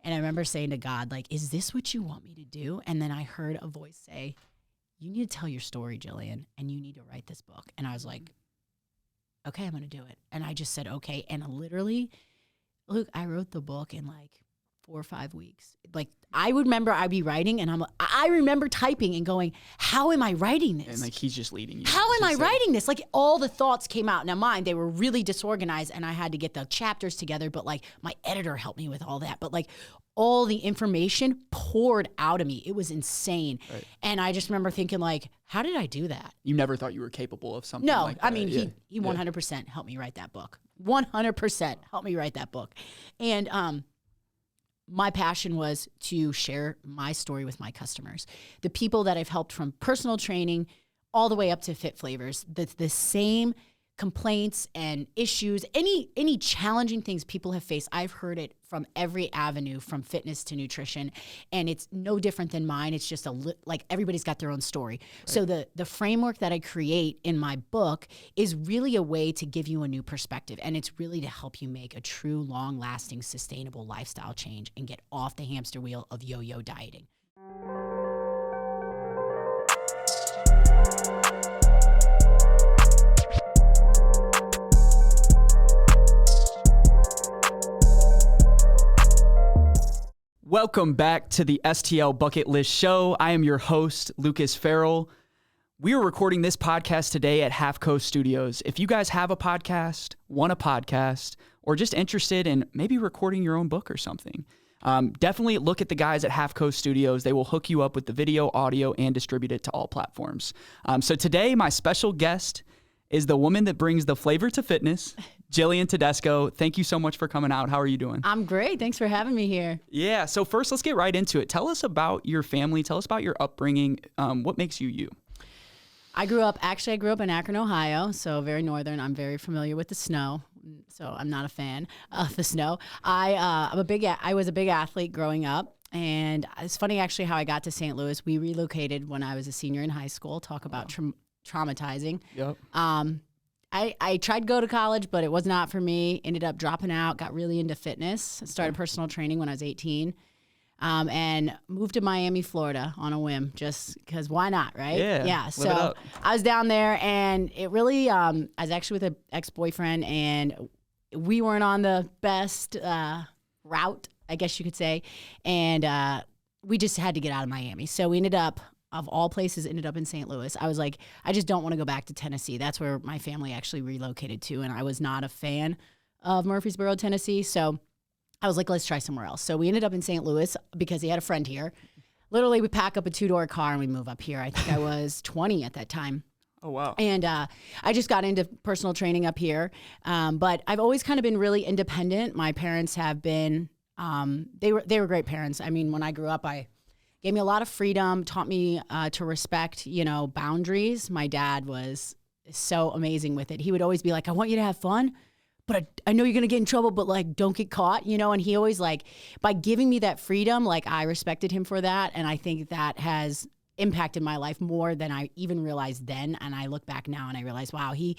And I remember saying to God, like, is this what you want me to do? And then I heard a voice say, you need to tell your story, Jillian, and you need to write this book. And I was like, okay, I'm going to do it. And I just said, okay. And literally, Luke, I wrote the book in like 4 or 5 weeks. Like, I would remember I'd be writing and I remember typing and going, how am I writing this? And like, he's just leading you. How am I writing this? Like, all the thoughts came out. Now mine, they were really disorganized and I had to get the chapters together, but like my editor helped me with all that. But like all the information poured out of me. It was insane. Right. And I just remember thinking like, how did I do that? You never thought you were capable of something like that? No, I mean, he 100% helped me write that book. 100% helped me write that book. And, my passion was to share my story with my customers. The people that I've helped from personal training all the way up to Fit Flavors, the same complaints and issues, any challenging things people have faced, I've heard it from every avenue, from fitness to nutrition, and it's no different than mine. It's just like everybody's got their own story. Right. So the framework that I create in my book is really a way to give you a new perspective, and it's really to help you make a true, long-lasting, sustainable lifestyle change and get off the hamster wheel of yo-yo dieting. Welcome back to the STL Bucket List Show. I am your host, Lucas Farrell. We are recording this podcast today at Half Coast Studios. If you guys have a podcast, want a podcast, or just interested in maybe recording your own book or something, definitely look at the guys at Half Coast Studios. They will hook you up with the video, audio, and distribute it to all platforms. So today, my special guest is the woman that brings the flavor to fitness, Jillian Tedesco. Thank you so much for coming out. How are you doing? I'm great. Thanks for having me here. Yeah. So first, let's get right into it. Tell us about your family. Tell us about your upbringing. What makes you you? I grew up in Akron, Ohio, so very northern. I'm very familiar with the snow, so I'm not a fan of the snow. I was a big athlete growing up, and it's funny actually how I got to St. Louis. We relocated when I was a senior in high school. Talk about traumatizing. Yep. I tried to go to college, but it was not for me. Ended up dropping out, got really into fitness. Started personal training when I was 18, and moved to Miami, Florida on a whim, just because why not, right? Yeah. So I was down there, and it really, I was actually with an ex-boyfriend, and we weren't on the best route, I guess you could say, and we just had to get out of Miami. So we ended up, of all places, ended up in St. Louis. I was like, I just don't want to go back to Tennessee. That's where my family actually relocated to, and I was not a fan of Murfreesboro, Tennessee. So I was like, let's try somewhere else. So we ended up in St. Louis because he had a friend here. Literally, we pack up a 2-door car and we move up here. I think I was 20 at that time. Oh, wow. And I just got into personal training up here. But I've always kind of been really independent. My parents have been, they were great parents. I mean, when I grew up, gave me a lot of freedom, taught me to respect, boundaries. My dad was so amazing with it. He would always be like, I want you to have fun, but I know you're going to get in trouble, but like, don't get caught, and he always by giving me that freedom, I respected him for that. And I think that has impacted my life more than I even realized then. And I look back now and I realize, wow, he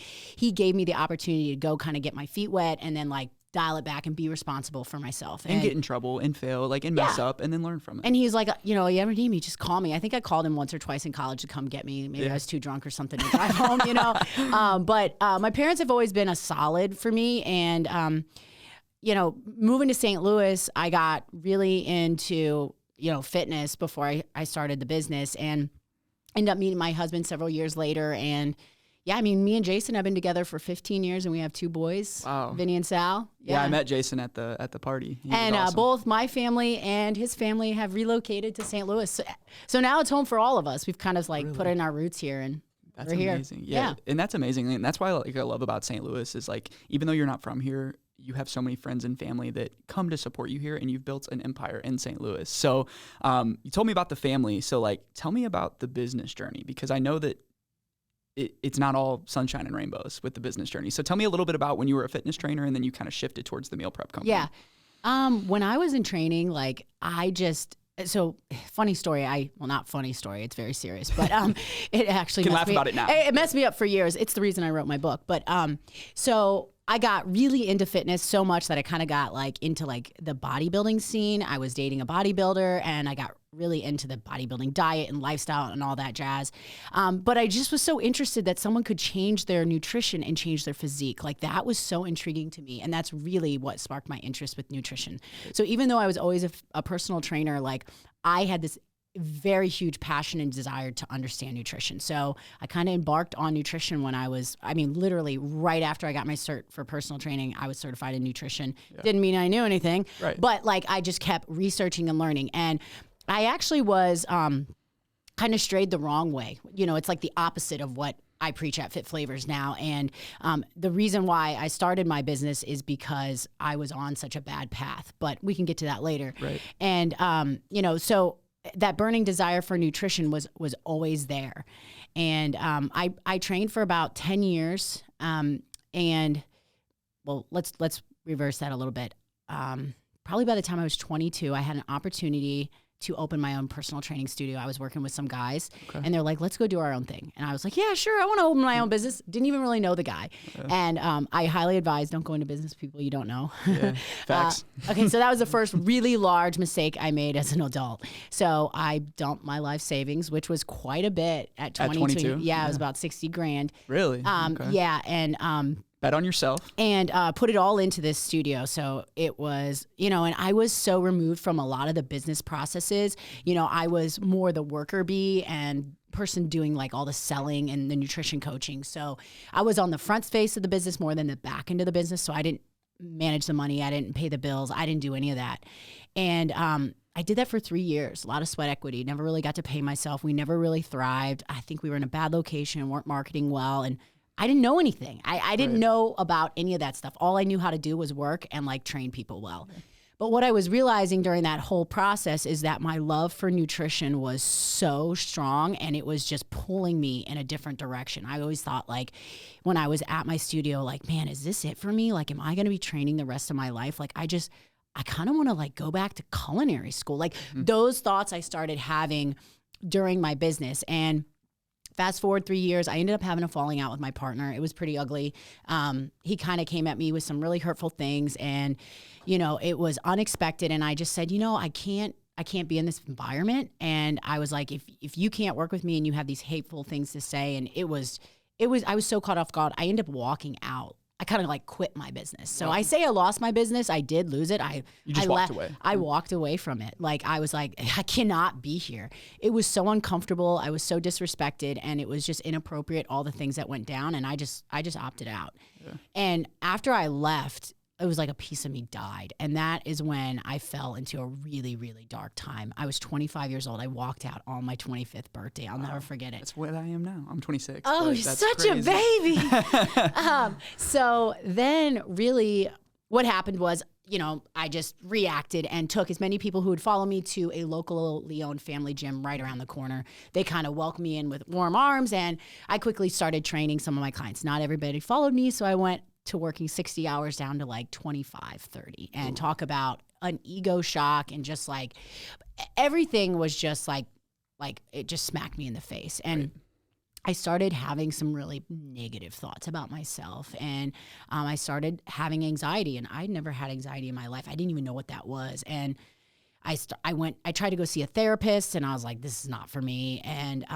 gave me the opportunity to go kind of get my feet wet and then dial it back and be responsible for myself. And get in trouble and fail, and mess up and then learn from it. And he's like, you ever need me, just call me. I think I called him once or twice in college to come get me. Maybe I was too drunk or something to drive home, But my parents have always been a solid for me. And, moving to St. Louis, I got really into, fitness before I started the business and ended up meeting my husband several years later. And yeah, I mean, me and Jason have been together for 15 years, and we have 2 boys, wow. Vinny and Sal. Yeah, I met Jason at the party. And awesome. Both my family and his family have relocated to St. Louis. So now it's home for all of us. We've kind of put in our roots here, and that's we're amazing. Here. Yeah, and that's amazing. And that's why I love about St. Louis is even though you're not from here, you have so many friends and family that come to support you here, and you've built an empire in St. Louis. So you told me about the family. So tell me about the business journey, because I know that it's not all sunshine and rainbows with the business journey. So tell me a little bit about when you were a fitness trainer and then you kind of shifted towards the meal prep company. Yeah. When I was in training, so funny story. Not funny story. It's very serious, but it actually can laugh about it now. It messed me up for years. It's the reason I wrote my book. But so I got really into fitness so much that I kind of got like into like the bodybuilding scene. I was dating a bodybuilder and I got really into the bodybuilding diet and lifestyle and all that jazz. But I just was so interested that someone could change their nutrition and change their physique. Like that was so intriguing to me. And that's really what sparked my interest with nutrition. So even though I was always a personal trainer, like I had this very huge passion and desire to understand nutrition. So I kind of embarked on nutrition when literally right after I got my cert for personal training, I was certified in nutrition. Yeah. Didn't mean I knew anything, right. But like I just kept researching and learning. And I actually was kind of strayed the wrong way. You know, it's like the opposite of what I preach at Fit Flavors now. And the reason why I started my business is because I was on such a bad path, but we can get to that later. Right. And, so that burning desire for nutrition was always there. And I trained for about 10 years. And well, let's reverse that a little bit. Probably by the time I was 22, I had an opportunity to open my own personal training studio. I was working with some guys and they're like, let's go do our own thing. And I was like, yeah, sure. I want to open my own business. Didn't even really know the guy. And I highly advise don't go into business with people you don't know. Yeah, facts. Okay, so that was the first really large mistake I made as an adult. So I dumped my life savings, which was quite a bit at 22. At 22? Yeah, it was about $60,000. Really? Yeah, and bet on yourself. And put it all into this studio. So it was, and I was so removed from a lot of the business processes. I was more the worker bee and person doing like all the selling and the nutrition coaching. So I was on the front face of the business more than the back end of the business. So I didn't manage the money. I didn't pay the bills. I didn't do any of that. And I did that for 3 years, a lot of sweat equity, never really got to pay myself. We never really thrived. I think we were in a bad location, weren't marketing well. And I didn't know anything. I didn't know about any of that stuff. All I knew how to do was work and like train people well. Okay. But what I was realizing during that whole process is that my love for nutrition was so strong and it was just pulling me in a different direction. I always thought like when I was at my studio, like, man, is this it for me? Like, am I going to be training the rest of my life? Like, I kind of want to like go back to culinary school. Like those thoughts I started having during my business. And fast forward 3 years, I ended up having a falling out with my partner. It was pretty ugly. He kind of came at me with some really hurtful things and, it was unexpected. And I just said, I can't be in this environment. And I was like, if you can't work with me and you have these hateful things to say, and I was so caught off guard. I ended up walking out. I kind of like quit my business. So I say I lost my business. I did lose it. You just walked away. I walked away from it. Like I was like, I cannot be here. It was so uncomfortable. I was so disrespected and it was just inappropriate, all the things that went down. And I just opted out. Yeah. And after I left, it was like a piece of me died. And that is when I fell into a really, really dark time. I was 25 years old. I walked out on my 25th birthday. I'll never forget it. That's what I am now. I'm 26. Oh, you're such crazy. A baby. So then really what happened was, I just reacted and took as many people who would follow me to a locally owned family gym right around the corner. They kind of welcomed me in with warm arms and I quickly started training some of my clients. Not everybody followed me. So I went to working 60 hours down to like 25, 30 and talk about an ego shock and just like everything was just like it just smacked me in the face. And I started having some really negative thoughts about myself and I started having anxiety and I'd never had anxiety in my life. I didn't even know what that was. And I tried to go see a therapist and I was like, this is not for me. And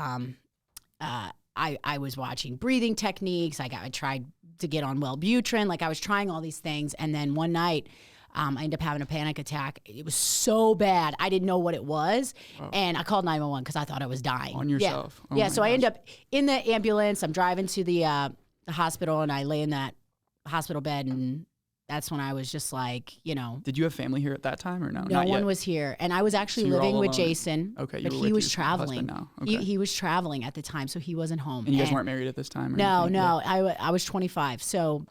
I was watching breathing techniques. I tried to get on Wellbutrin. Like I was trying all these things. And then one night, I ended up having a panic attack. It was so bad. I didn't know what it was. Oh. And I called 911 because I thought I was dying. On yourself. Yeah. So I end up in the ambulance. I'm driving to the hospital and I lay in that hospital bed and that's when I was just like, Did you have family here at that time or no? No one was here. And I was actually living with Jason. Okay. But he was traveling. Now. Okay. He was traveling at the time, so he wasn't home. And you guys weren't married at this time? Or no. anything? I was 25. So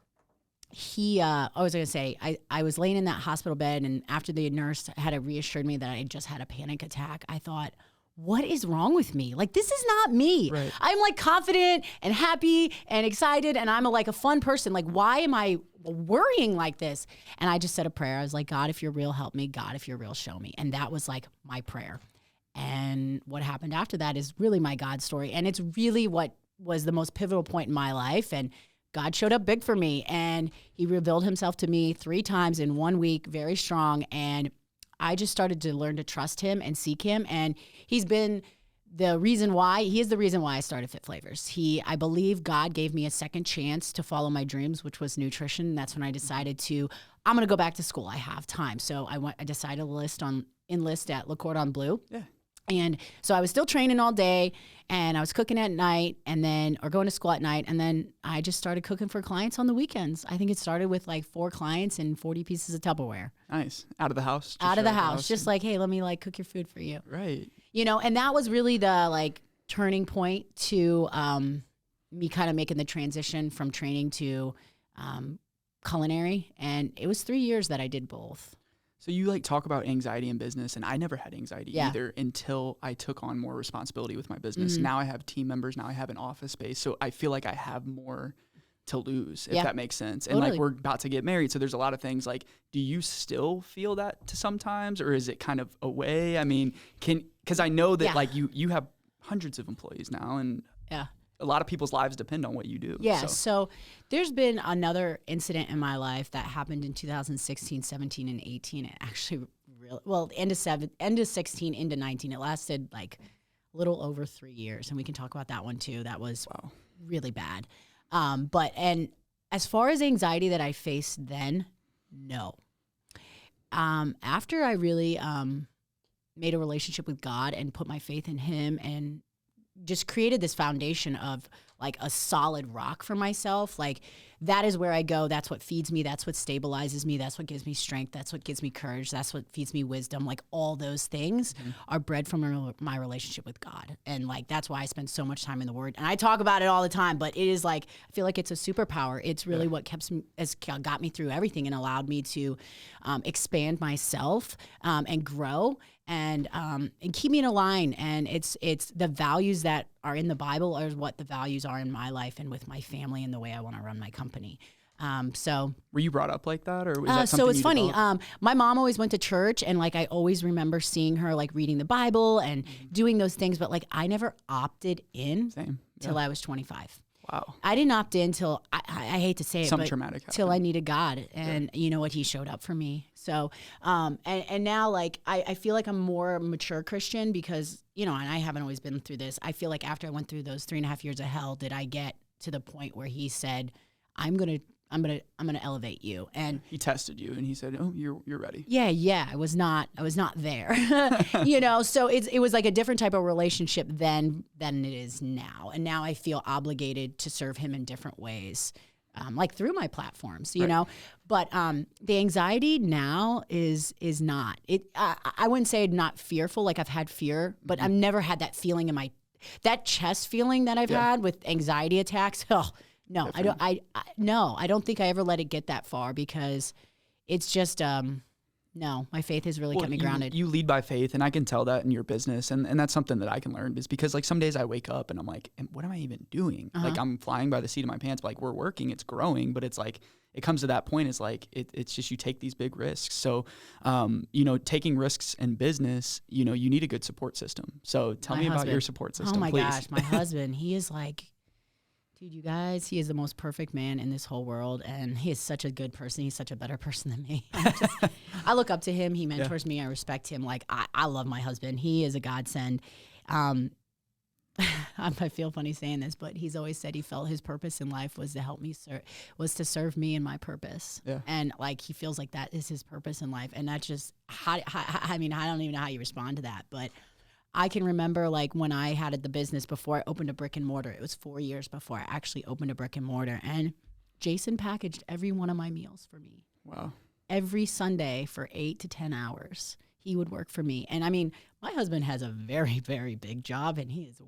I was going to say, I was laying in that hospital bed and after the nurse had reassured me that I just had a panic attack, I thought, what is wrong with me? Like, this is not me. Right. I'm like confident and happy and excited and I'm like a fun person. Like, why am I worrying like this? And I just said a prayer. I was like, God, if you're real, help me. God, if you're real, show me. And that was like my prayer. And what happened after that is really my God story. And it's really what was the most pivotal point in my life. And God showed up big for me, and he revealed himself to me 3 times in 1 week, very strong. And I just started to learn to trust him and seek him. And he's been he is the reason why I started Fit Flavors. I believe God gave me a second chance to follow my dreams, which was nutrition. And that's when I decided I'm going to go back to school. I have time. So I decided to enlist at Le Cordon Bleu. Yeah. And so I was still training all day, and I was cooking at night or going to school at night. And then I just started cooking for clients on the weekends. I think it started with like 4 clients and 40 pieces of Tupperware. Nice. Out of the house? Out of the house. Just like, hey, let me like cook your food for you. Right. And that was really the like turning point to me kind of making the transition from training to culinary. And it was 3 years that I did both. So you like talk about anxiety in business, and I never had anxiety either until I took on more responsibility with my business. Now I have team members. Now I have an office space. So I feel like I have more to lose, if that makes sense. And like we're about to get married. So there's a lot of things like, do you still feel that to sometimes, or is it kind of away? I mean, because I know that like you have hundreds of employees now, and a lot of people's lives depend on what you do. Yeah. So there's been another incident in my life that happened in 2016, 17, and 18. It actually end of 16 into 19. It lasted like a little over 3 years. And we can talk about that one too. That was really bad. And as far as anxiety that I faced then, no. After I really made a relationship with God and put my faith in him and just created this foundation of like a solid rock for myself. Like that is where I go. That's what feeds me. That's what stabilizes me. That's what gives me strength. That's what gives me courage. That's what feeds me wisdom. Like all those things are bred from my relationship with God. And like, that's why I spend so much time in the Word. And I talk about it all the time, but it is like, I feel like it's a superpower. It's really what has got me through everything and allowed me to expand myself and grow and keep me in a line. And it's the values that are in the Bible are what the values are in my life and with my family and the way I want to run my company. So were you brought up like that, or was that something so it's you funny. developed? My mom always went to church, and like I always remember seeing her like reading the Bible and doing those things, but like I never opted in till I was 25. Wow. I didn't opt in till I hate to say it, Something but traumatic till I needed God, and you know what, he showed up for me. So, and now like I feel like I'm more mature Christian because, and I haven't always been through this. I feel like after I went through those 3.5 years of hell, did I get to the point where he said, I'm gonna elevate you. And he tested you and he said, oh, you're ready. Yeah. I was not there, so it was like a different type of relationship than it is now. And now I feel obligated to serve him in different ways, like through my platforms, you know, but, the anxiety now is not it. I wouldn't say not fearful. Like I've had fear, but I've never had that feeling that chest feeling that I've had with anxiety attacks. Oh, no, different. I don't think I ever let it get that far because it's just, no, my faith has really kept me grounded. You lead by faith, and I can tell that in your business, and that's something that I can learn is because like some days I wake up and I'm like, what am I even doing? Like I'm flying by the seat of my pants, but like we're working, it's growing, but it's like, it comes to that point, it's like, it's just you take these big risks. So, taking risks in business, you need a good support system. So tell me about your support system, please. Oh my gosh, my husband, he is like, dude, you guys, he is the most perfect man in this whole world, and he is such a good person. He's such a better person than me. I look up to him. He mentors me. I respect him. Like, I love my husband. He is a godsend. I feel funny saying this, but he's always said he felt his purpose in life was to help me was to serve me in my purpose. Yeah. And like, he feels like that is his purpose in life. And that's just, I don't even know how you respond to that, but I can remember like when I had the business before I opened a brick and mortar. It was 4 years before I actually opened a brick and mortar, and Jason packaged every one of my meals for me. Wow. Every Sunday for 8 to 10 hours, he would work for me. And I mean, my husband has a very, very big job, and he is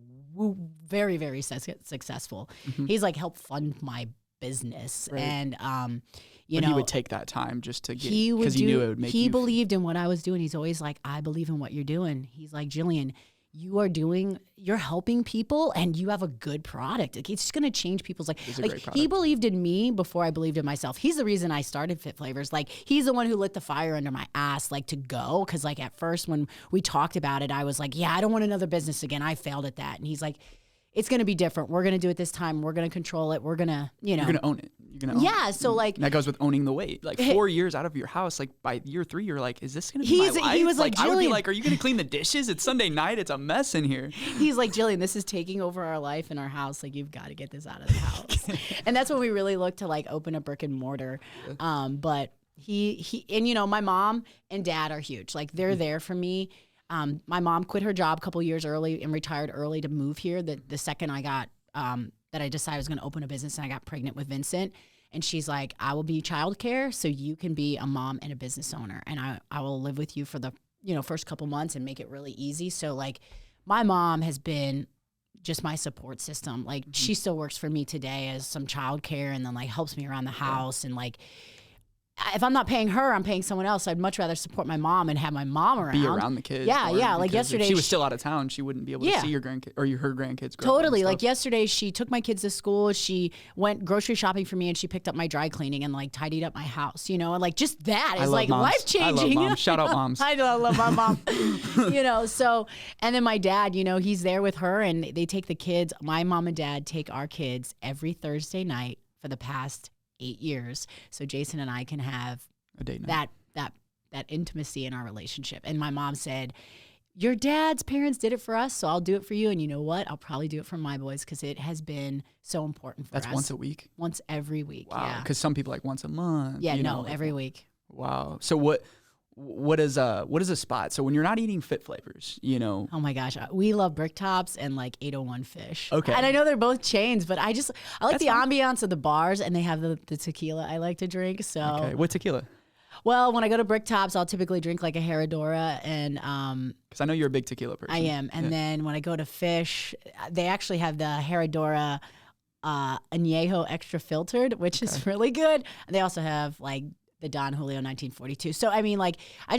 very, very successful. Mm-hmm. He's like helped fund my business. Right. And, he would take that time just to get, because he knew it would make He believed in what I was doing. He's always like, I believe in what you're doing. He's like, Jillian, you're helping people and you have a good product. Like, it's just going to change people's life. Like, he believed in me before I believed in myself. He's the reason I started Fit Flavors. Like, he's the one who lit the fire under my ass, like, to go. Cause like at first when we talked about it, I was like, yeah, I don't want another business again. I failed at that. And he's like, it's going to be different. We're going to do it this time. We're going to control it. We're going to, You're going to own it. You're going to own it. So like. And that goes with owning the weight. Like 4 years out of your house, like by year 3, you're like, is this going to be my life? He was like, I would be Jillian. like, are you going to clean the dishes? It's Sunday night. It's a mess in here. He's like, Jillian, this is taking over our life and our house. Like, you've got to get this out of the house. And that's when we really look to like open a brick and mortar. But he and my mom and dad are huge. Like they're there for me. My mom quit her job a couple years early and retired early to move here. The second I got that I decided I was going to open a business, and I got pregnant with Vincent. And she's like, I will be childcare so you can be a mom and a business owner. And I will live with you for the, first couple months and make it really easy. So like my mom has been just my support system. Like she still works for me today as some childcare and then like helps me around the house. And like, if I'm not paying her, I'm paying someone else. I'd much rather support my mom and have my mom around. Be around the kids. Yeah. Like yesterday. If she was still out of town, she wouldn't be able to see your grandkids or her grandkids grow up. Totally. Like yesterday, she took my kids to school. She went grocery shopping for me, and she picked up my dry cleaning and like tidied up my house, and like just that is like life changing. I love moms. Shout out moms. I love my mom. So, and then my dad, he's there with her, and they take the kids. My mom and dad take our kids every Thursday night for the past 8 years. So Jason and I can have a date night. that intimacy in our relationship. And my mom said, your dad's parents did it for us, so I'll do it for you. And you know what? I'll probably do it for my boys because it has been so important for us. That's once a week? Once every week, wow. Because some people like once a month. Yeah, every week. Wow. So what is a spot? So when you're not eating fit flavors, Oh my gosh, we love Brick Tops and like 801 Fish. Okay. And I know they're both chains, but I like the ambiance of the bars, and they have the tequila I like to drink. So okay, what tequila? Well, when I go to Brick Tops, I'll typically drink like a Herradura, and because I know you're a big tequila person. I am. And then when I go to Fish, they actually have the Herradura Añejo extra filtered, which is really good. And they also have like the Don Julio 1942. So I mean, like I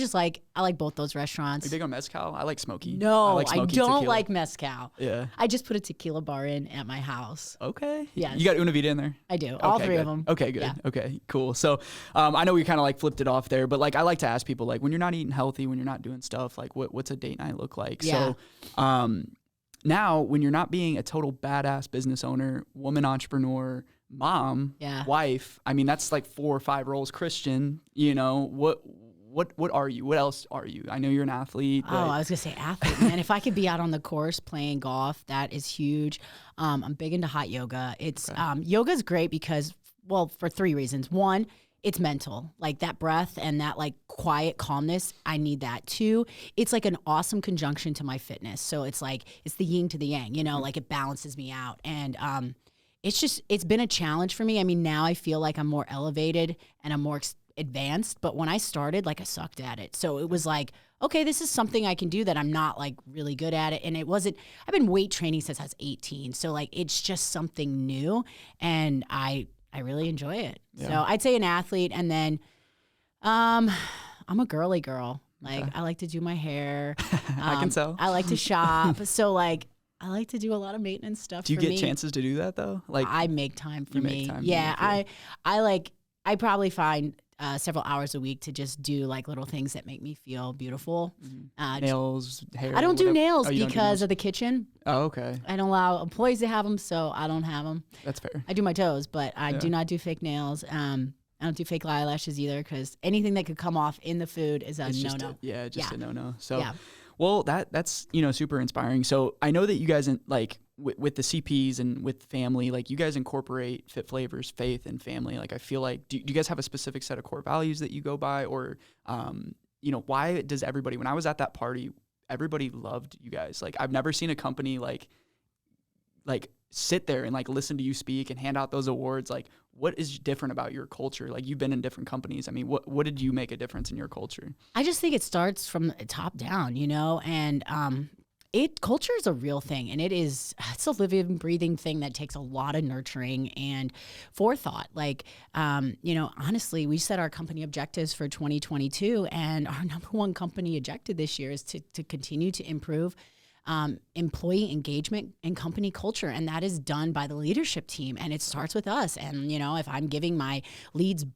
like both those restaurants. Are you big on mezcal? I like smoky. No, I don't tequila. like mezcal. Yeah. I just put a tequila bar in at my house. Okay. Yes. You got Una Vida in there? I do. All three good. of them. Okay, good. Yeah. Okay, cool. So I know we kind of like flipped it off there, but like I like to ask people like when you're not eating healthy, when you're not doing stuff, like what's a date night look like? Yeah. So now when you're not being a total badass business owner, woman entrepreneur, mom, wife, I mean that's like 4 or 5 roles. Christian, what are you? What else are you? I know you're an athlete. Oh, I was gonna say athlete, man. If I could be out on the course playing golf, that is huge. I'm big into hot yoga. It's yoga's great because, well, for 3 reasons. 1, it's mental, like that breath and that like quiet calmness. I need that. 2, it's like an awesome conjunction to my fitness. So it's like it's the yin to the yang, like it balances me out. And it's been a challenge for me. I mean, now I feel like I'm more elevated and I'm more advanced, but when I started, like I sucked at it. So it was like, okay, this is something I can do that I'm not like really good at it. And it wasn't, I've been weight training since I was 18. So like, it's just something new and I really enjoy it. Yeah. So I'd say an athlete. And then, I'm a girly girl. Like I like to do my hair. I can tell. I like to shop. So like, I like to do a lot of maintenance stuff. Do you get chances to do that though? Like I make time for me. Make time. Yeah, I probably find several hours a week to just do like little things that make me feel beautiful. Nails, hair. I don't do nails because do nails? Of the kitchen. Oh, okay. I don't allow employees to have them, so I don't have them. That's fair. I do my toes, but I do not do fake nails. I don't do fake eyelashes either because anything that could come off in the food is a no-no. A no-no. So. Yeah. Well, that's super inspiring. So I know that you guys like with the CPs and with family, like you guys incorporate Fit Flavors, faith, and family. Like I feel like do you guys have a specific set of core values that you go by, or why does everybody? When I was at that party, everybody loved you guys. Like I've never seen a company like sit there and like listen to you speak and hand out those awards. Like what is different about your culture? Like you've been in different companies. I mean, what did you make a difference in your culture? I just think it starts from the top down, and culture is a real thing, and it's a living, breathing thing that takes a lot of nurturing and forethought. Like, honestly, we set our company objectives for 2022, and our number one company objective this year is to continue to improve employee engagement and company culture. And that is done by the leadership team. And it starts with us. And, if I'm giving my leads,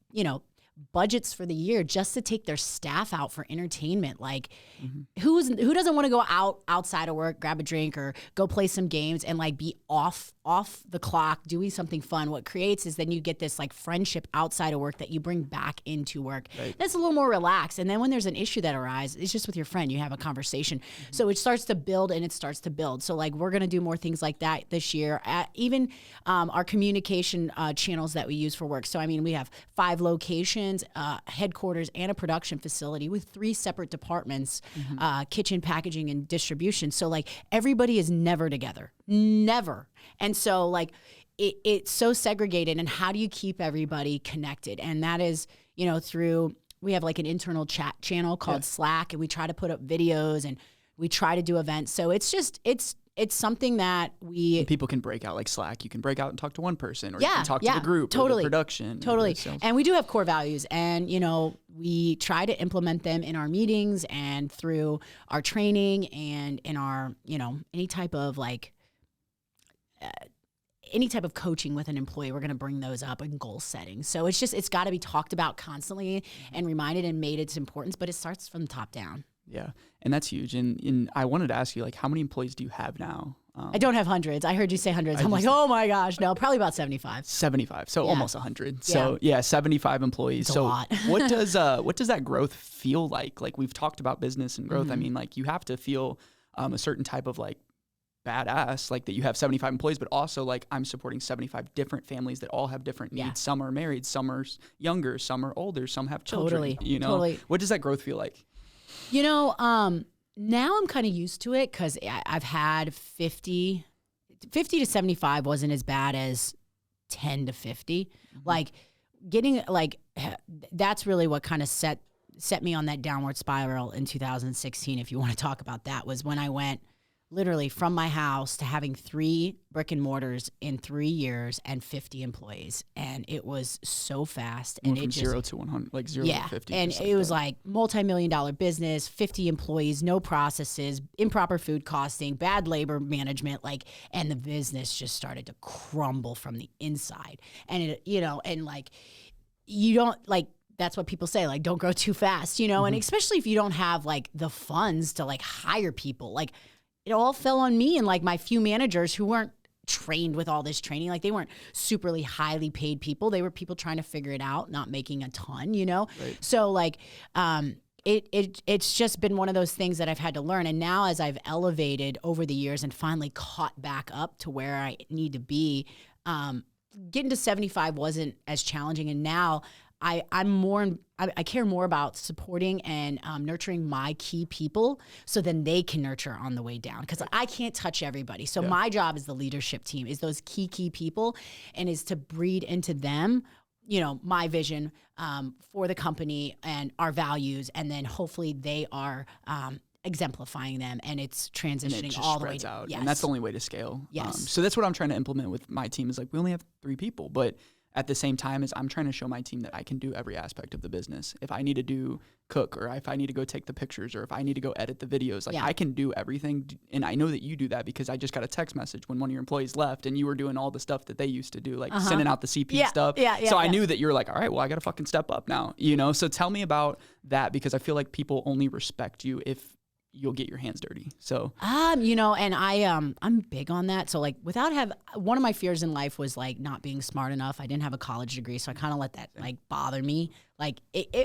budgets for the year just to take their staff out for entertainment. Like who doesn't want to go outside of work, grab a drink or go play some games and like be off the clock doing something fun? What creates is then you get this like friendship outside of work that you bring back into work. Right. That's a little more relaxed. And then when there's an issue that arises, it's just with your friend, you have a conversation. So it starts to build and it starts to build. So like we're going to do more things like that this year. Even our communication channels that we use for work. So I mean, we have 5 locations, headquarters and a production facility with 3 separate departments, kitchen, packaging, and distribution. So like everybody is never together. Never. And so like it's so segregated, and how do you keep everybody connected? And that is, through, we have like an internal chat channel called Slack, and we try to put up videos and we try to do events. So it's just, it's something that and people can break out like Slack. You can break out and talk to one person, or you can talk to the group, or the production. Totally. And we do have core values, and, we try to implement them in our meetings and through our training and in our, any type of like, any type of coaching with an employee, we're going to bring those up in goal setting. So it's got to be talked about constantly and reminded and made its importance, but it starts from the top down. Yeah. And that's huge. And I wanted to ask you, like, how many employees do you have now? I don't have hundreds. I heard you say hundreds. I'm like, oh my gosh. No, probably about 75. 75. So almost 100. So 75 employees. It's a lot. what does that growth feel like? Like, we've talked about business and growth. I mean, like, you have to feel a certain type of like badass, like that you have 75 employees, but also like I'm supporting 75 different families that all have different needs. Some are married, some are younger, some are older, some have children. Totally. What does that growth feel like? Now I'm kind of used to it because I've had 50 to 75 wasn't as bad as 10 to 50. Like getting like, that's really what kind of set me on that downward spiral in 2016. If you want to talk about that, was when I went literally from my house to having 3 brick and mortars in 3 years and 50 employees. And it was so fast. And from 0 to 100, like 0 to 50. And it was like multi-million-dollar business, 50 employees, no processes, improper food costing, bad labor management, and the business just started to crumble from the inside. And you don't that's what people say, like, don't grow too fast, and especially if you don't have like the funds to like hire people, like, it all fell on me and like my few managers who weren't trained with all this training. Like, they weren't superly highly paid people. They were people trying to figure it out, not making a ton, Right. So like, it's just been one of those things that I've had to learn. And now as I've elevated over the years and finally caught back up to where I need to be, getting to 75 wasn't as challenging. And now I care more about supporting and nurturing my key people so then they can nurture on the way down, because I can't touch everybody. So my job as the leadership team is those key people, and is to breed into them, my vision for the company and our values, and then hopefully they are exemplifying them, and it's transitioning all the way out. Yes. And that's the only way to scale. Yes. So that's what I'm trying to implement with my team, is like, we only have 3 people, but at the same time as I'm trying to show my team that I can do every aspect of the business. If I need to cook, or if I need to go take the pictures, or if I need to go edit the videos, I can do everything. And I know that you do that, because I just got a text message when one of your employees left and you were doing all the stuff that they used to do, like sending out the CP stuff. So I knew that you were like, all right, well, I got to fucking step up now, So tell me about that, because I feel like people only respect you if you'll get your hands dirty. So, and I'm big on that. So like, one of my fears in life was like not being smart enough. I didn't have a college degree. So I kind of let that like bother me. Like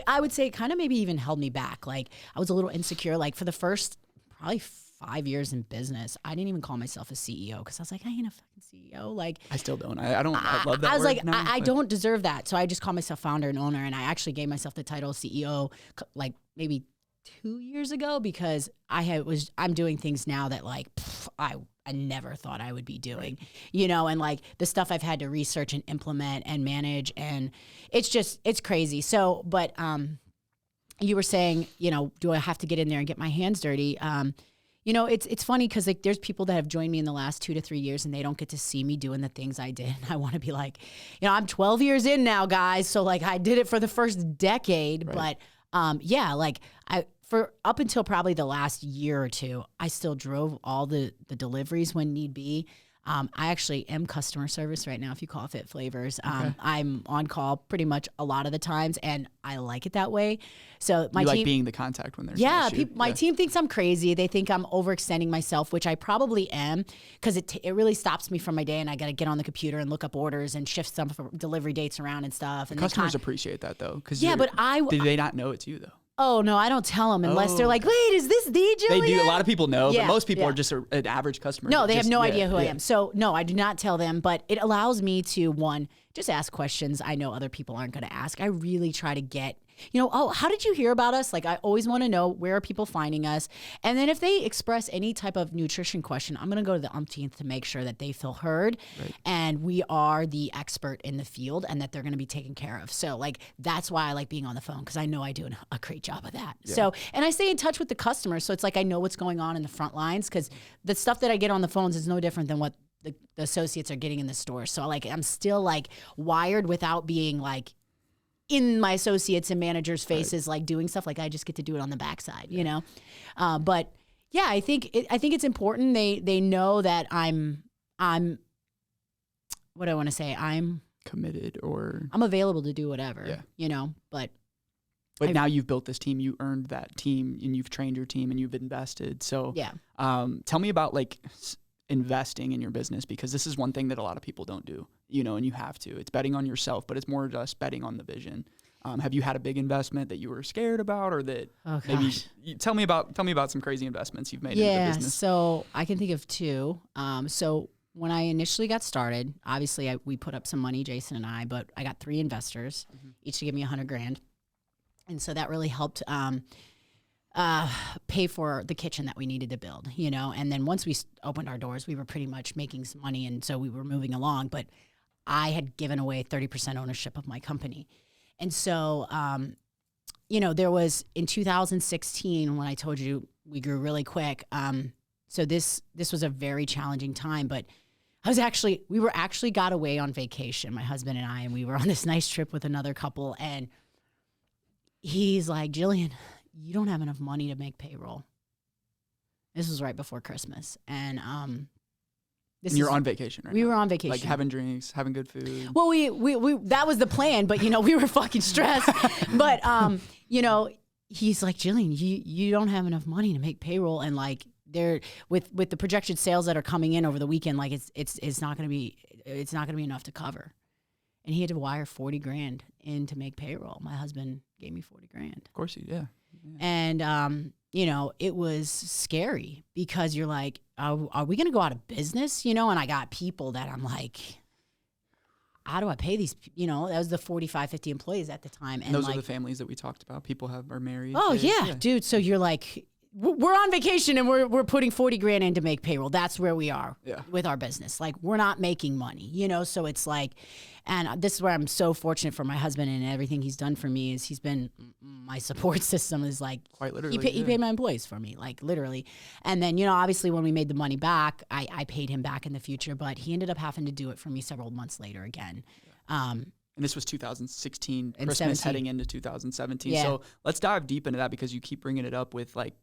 I would say it kind of maybe even held me back. Like, I was a little insecure, like for the first probably 5 years in business, I didn't even call myself a CEO, because I was like, I ain't a fucking CEO. Like, I still don't. I love that. I was word like, now, I don't deserve that. So I just call myself founder and owner. And I actually gave myself the title CEO like maybe 2 years ago, because I'm doing things now that like I never thought I would be doing, and like the stuff I've had to research and implement and manage, and it's crazy. So, but you were saying, do I have to get in there and get my hands dirty? It's funny, because like there's people that have joined me in the last 2 to 3 years, and they don't get to see me doing the things I did. I want to be like, I'm 12 years in now, guys. So like, I did it for the first decade, but like for up until probably the last year or two, I still drove all the deliveries when need be. I actually am customer service right now, if you call Fit Flavors. I'm on call pretty much a lot of the times, and I like it that way. So my you team, like being the contact when there's yeah, an issue. my team thinks I'm crazy. They think I'm overextending myself, which I probably am, because it really stops me from my day, and I got to get on the computer and look up orders and shift some delivery dates around and stuff. And Customers appreciate that though, because but do they not know it's you though? Oh, no, I don't tell them unless they're like, wait, is this the Jillian? They do. A lot of people know, but most people yeah. are just an average customer. No, they have no idea who I am. So, no, I do not tell them, but it allows me to, one, just ask questions I know other people aren't going to ask. I really try to get, oh, how did you hear about us? Like, I always want to know, where are people finding us? And then if they express any type of nutrition question, I'm going to go to the umpteenth to make sure that they feel heard. Right. And we are the expert in the field and that they're going to be taken care of. So, like, that's why I like being on the phone, because I know I do a great job of that. Yeah. So, and I stay in touch with the customers. So it's like I know what's going on in the front lines, because the stuff that I get on the phones is no different than what the associates are getting in the store. So, like, I'm still, like, wired without being, like, in my associates and managers' faces, like doing stuff. Like, I just get to do it on the backside, But yeah, I think it's important. They know that I'm what I want to say. I'm committed, or I'm available to do whatever, But now you've built this team. You earned that team, and you've trained your team, and you've invested. So yeah, tell me about like investing in your business, because this is one thing that a lot of people don't do, and you have to. It's betting on yourself, but it's more just betting on the vision. Have you had a big investment that you were scared about, or that maybe tell me about some crazy investments you've made in the business? So I can think of two. So when I initially got started, obviously we put up some money, Jason and I, but I got 3 investors, each to give me $100,000. And so that really helped pay for the kitchen that we needed to build, And then once we opened our doors, we were pretty much making some money, and so we were moving along. But I had given away 30% ownership of my company. And so, there was in 2016 when I told you we grew really quick. So this was a very challenging time, but we were actually got away on vacation, my husband and I, and we were on this nice trip with another couple. And he's like, Jillian, you don't have enough money to make payroll. This was right before Christmas. And you're on vacation, right? We were on vacation. Like having drinks, having good food. Well, we that was the plan, but we were fucking stressed. But he's like, Jillian, you don't have enough money to make payroll, and like they're with the projected sales that are coming in over the weekend, like it's not gonna be enough to cover. And he had to wire $40,000 in to make payroll. My husband gave me $40,000. Of course, yeah. And it was scary, because you're like, are we going to go out of business? And I got people that I'm like, how do I pay these? That was the 45, 50 employees at the time. And those are the families that we talked about. People are married. Oh, yeah, dude. So you're like, we're on vacation and we're putting $40,000 in to make payroll. That's where we are with our business. Like, we're not making money, so it's like, and this is where I'm so fortunate for my husband, and everything he's done for me is he's been my support system. Is like, quite literally, he paid my employees for me, like literally. And then, obviously when we made the money back, I paid him back in the future, but he ended up having to do it for me several months later again. And this was 2016, Christmas 17. Heading into 2017. Yeah. So let's dive deep into that, because you keep bringing it up with like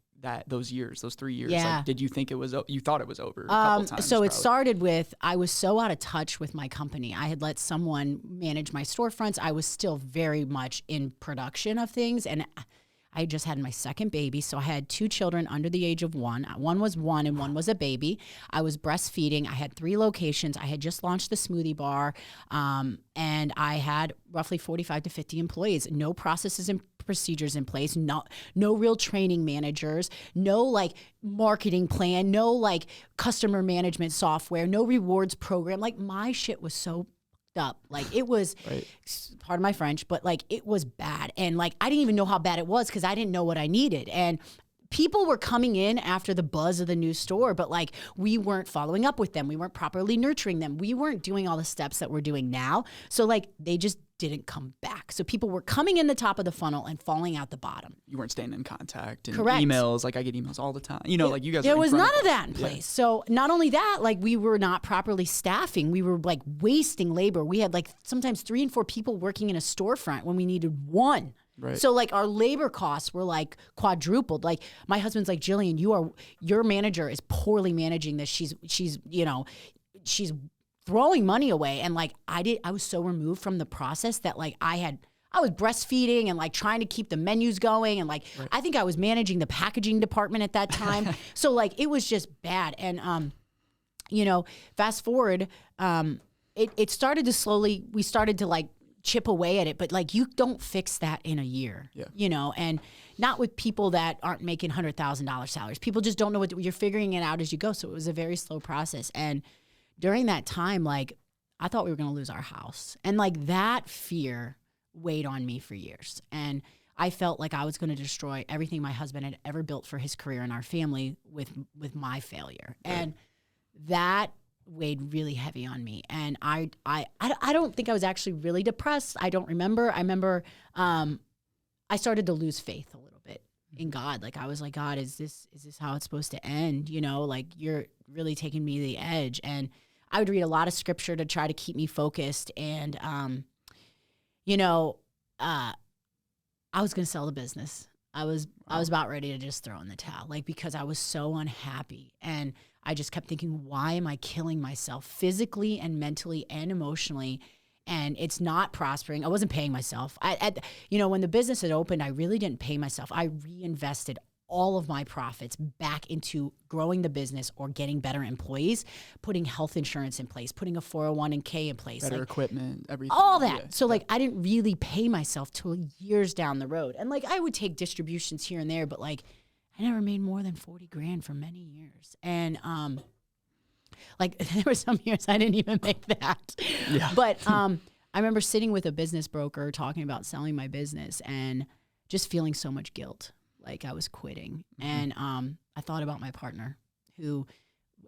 those 3 years. Yeah. Like, did you think you thought it was over a couple times? So it started with, I was so out of touch with my company. I had let someone manage my storefronts. I was still very much in production of things, and I just had my second baby. So I had 2 children under the age of 1. One was 1 and one was a baby. I was breastfeeding. I had 3 locations. I had just launched the smoothie bar, and I had roughly 45 to 50 employees. No processes and procedures in place, no real training managers, no like marketing plan, no like customer management software, no rewards program. Like, my shit was so up. Like, it was, pardon my French, but like, it was bad. And like, I didn't even know how bad it was, because I didn't know what I needed. And people were coming in after the buzz of the new store, but like, we weren't following up with them. We weren't properly nurturing them. We weren't doing all the steps that we're doing now. So like, they just didn't come back. So people were coming in the top of the funnel and falling out the bottom. You weren't staying in contact. And correct. Emails, like I get emails all the time. Like you guys. There was none of that in place. So not only that, like, we were not properly staffing. We were like wasting labor. We had like sometimes 3 and 4 people working in a storefront when we needed 1. Right. So like, our labor costs were like quadrupled. Like, my husband's like, Jillian, your manager is poorly managing this. She's she's throwing money away. And like, I was so removed from the process that like I was breastfeeding and like trying to keep the menus going. And like, I think I was managing the packaging department at that time. So like, it was just bad. And, you know, fast forward, it started to we started to like chip away at it, but like, you don't fix that in a year, you know, and not with people that aren't making $100,000 salaries. People just don't know you're figuring it out as you go. So it was a very slow process. And during that time, like, I thought we were going to lose our house. And like, that fear weighed on me for years. And I felt like I was going to destroy everything my husband had ever built for his career and our family with my failure. And that weighed really heavy on me. And I don't think I was actually really depressed. I don't remember. I remember I started to lose faith a little bit in God. Like, I was like, God, is this how it's supposed to end? You know, like, you're really taking me to the edge. And I would read a lot of scripture to try to keep me focused. And, you know, I was going to sell the business. I was about ready to just throw in the towel, like, because I was so unhappy. And I just kept thinking, why am I killing myself physically and mentally and emotionally? And it's not prospering. I wasn't paying myself. You know, when the business had opened, I really didn't pay myself. I reinvested all of my profits back into growing the business or getting better employees, putting health insurance in place, putting a 401k in place. Better like, equipment, everything. All that. Yeah. So like, I didn't really pay myself till years down the road. And like, I would take distributions here and there, but like, I never made more than 40 grand for many years. And like, there were some years I didn't even make that. Yeah. But I remember sitting with a business broker talking about selling my business and just feeling so much guilt. Like, I was quitting. And I thought about my partner who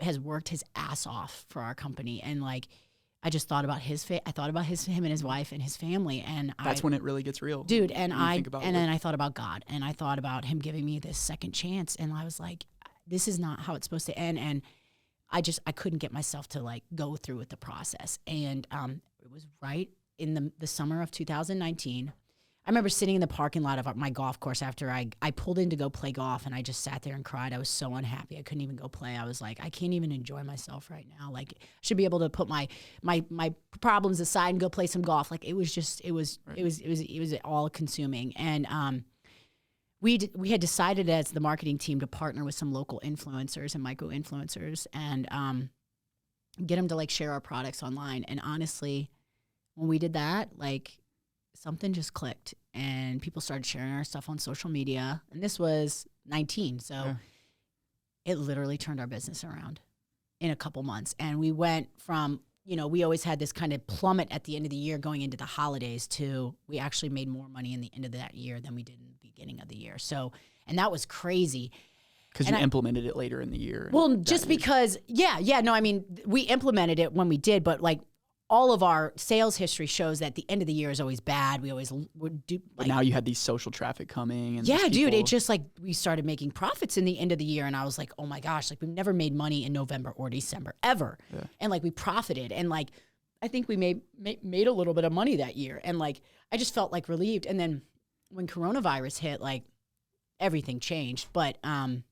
has worked his ass off for our company. And like, I just thought about I thought about him and his wife and his family. And that's when it really gets real. Dude. And then I thought about God, and I thought about him giving me this second chance. And I was like, this is not how it's supposed to end. And I couldn't get myself to like go through with the process. And it was right in the summer of 2019. I remember sitting in the parking lot of my golf course after I pulled in to go play golf, and I just sat there and cried. I was so unhappy. I couldn't even go play. I was like, I can't even enjoy myself right now. Like, I should be able to put my problems aside and go play some golf. Like, it was all consuming. And we had decided as the marketing team to partner with some local influencers and micro influencers and get them to like share our products online. And honestly, when we did that, like, something just clicked and people started sharing our stuff on social media. And this was 19. So it literally turned our business around in a couple months. And we went from, you know, we always had this kind of plummet at the end of the year going into the holidays to we actually made more money in the end of that year than we did in the beginning of the year. So, and that was crazy. Because you implemented it later in the year. Well, just because, no, I mean, we implemented it when we did, but like, all of our sales history shows that the end of the year is always bad. We always would do. But now you had these social traffic coming. And dude, it just like we started making profits in the end of the year. And I was like, oh my gosh, like we've never made money in November or December ever. Yeah. And like we profited. And like, I think we made a little bit of money that year. And like, I just felt like relieved. And then when coronavirus hit, like everything changed. But I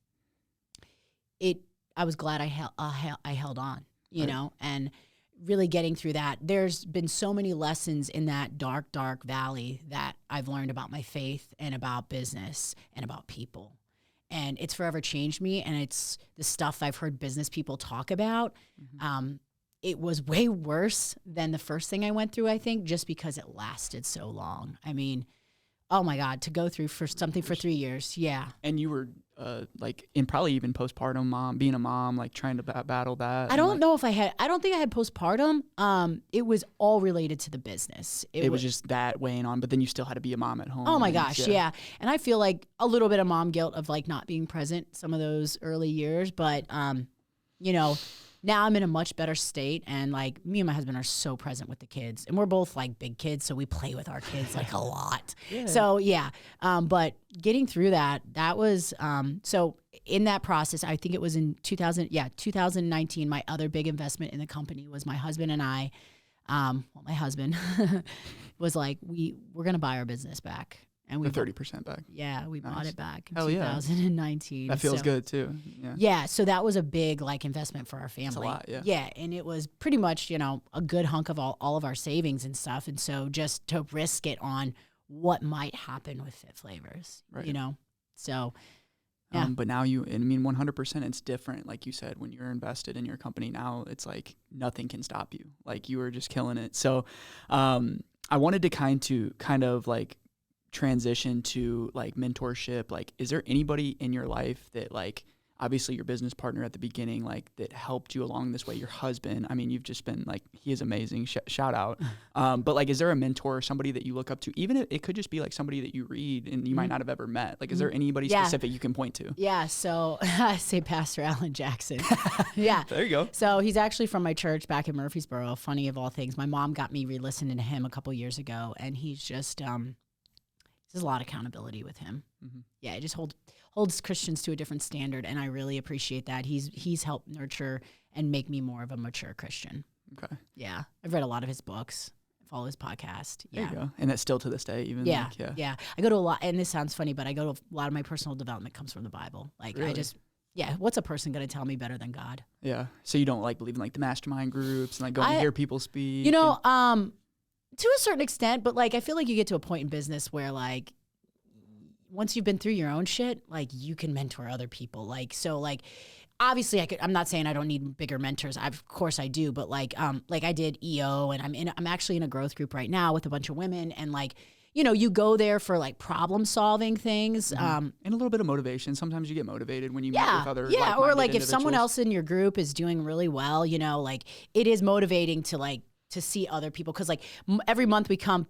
was glad I held on, you know, and really getting through that. There's been so many lessons in that dark, dark valley that I've learned about my faith and about business and about people. And it's forever changed me. And it's the stuff I've heard business people talk about. Mm-hmm. It was way worse than the first thing I went through, I think, just because it lasted so long. I mean, oh my God, to go through for something for 3 years. Yeah. And you were like in probably even postpartum mom, being a mom, like trying to battle that. I don't think I had postpartum. It was all related to the business. It was just that weighing on, but then you still had to be a mom at home. Oh my gosh. Yeah. And I feel like a little bit of mom guilt of like not being present some of those early years. But, you know, now I'm in a much better state, and like me and my husband are so present with the kids, and we're both like big kids. So we play with our kids like a lot. Yeah. So yeah. But getting through that was, so in that process, I think it was in 2019, my other big investment in the company was my husband and I, my husband was like, we're going to buy our business back. And we the 30% back. Yeah, we bought it back in Hell 2019. That feels good too. Yeah, so that was a big like investment for our family. That's a lot, yeah. Yeah, and it was pretty much, you know, a good hunk of all of our savings and stuff. And so just to risk it on what might happen with Fit Flavors, you know? So, yeah. But now 100% it's different. Like you said, when you're invested in your company now, it's like nothing can stop you. Like you were just killing it. So I wanted to kind of like transition to like mentorship. Like, is there anybody in your life that like, obviously your business partner at the beginning, like that helped you along this way, your husband, I mean, you've just been like, he is amazing, shout out. But like, is there a mentor or somebody that you look up to? Even if it could just be like somebody that you read and you might not have ever met. Like, is there anybody specific you can point to? Yeah. So I say Pastor Alan Jackson. Yeah. There you go. So he's actually from my church back in Murfreesboro. Funny of all things. My mom got me re-listening to him a couple years ago, and he's just, there's a lot of accountability with him. Mm-hmm. Yeah, it just holds Christians to a different standard, and I really appreciate that. He's helped nurture and make me more of a mature Christian. Okay. Yeah, I've read a lot of his books, follow his podcast. Yeah. There you go. And that's still to this day, even. Yeah, like, yeah. I go to a lot, and this sounds funny, but I go to a lot of my personal development comes from the Bible. Like really? What's a person going to tell me better than God? Yeah. So you don't like believe in like the mastermind groups and like going to hear people speak? You know, to a certain extent, but like I feel like you get to a point in business where like once you've been through your own shit, like you can mentor other people. Like, so like, obviously I'm not saying I don't need bigger mentors. Of course I do, but like I did EO, and I'm actually in a growth group right now with a bunch of women, and like, you know, you go there for like problem solving things. And a little bit of motivation. Sometimes you get motivated when you meet with other like-minded or like if someone individuals. else in your group is doing really well, you know, like it is motivating to see other people, because like every month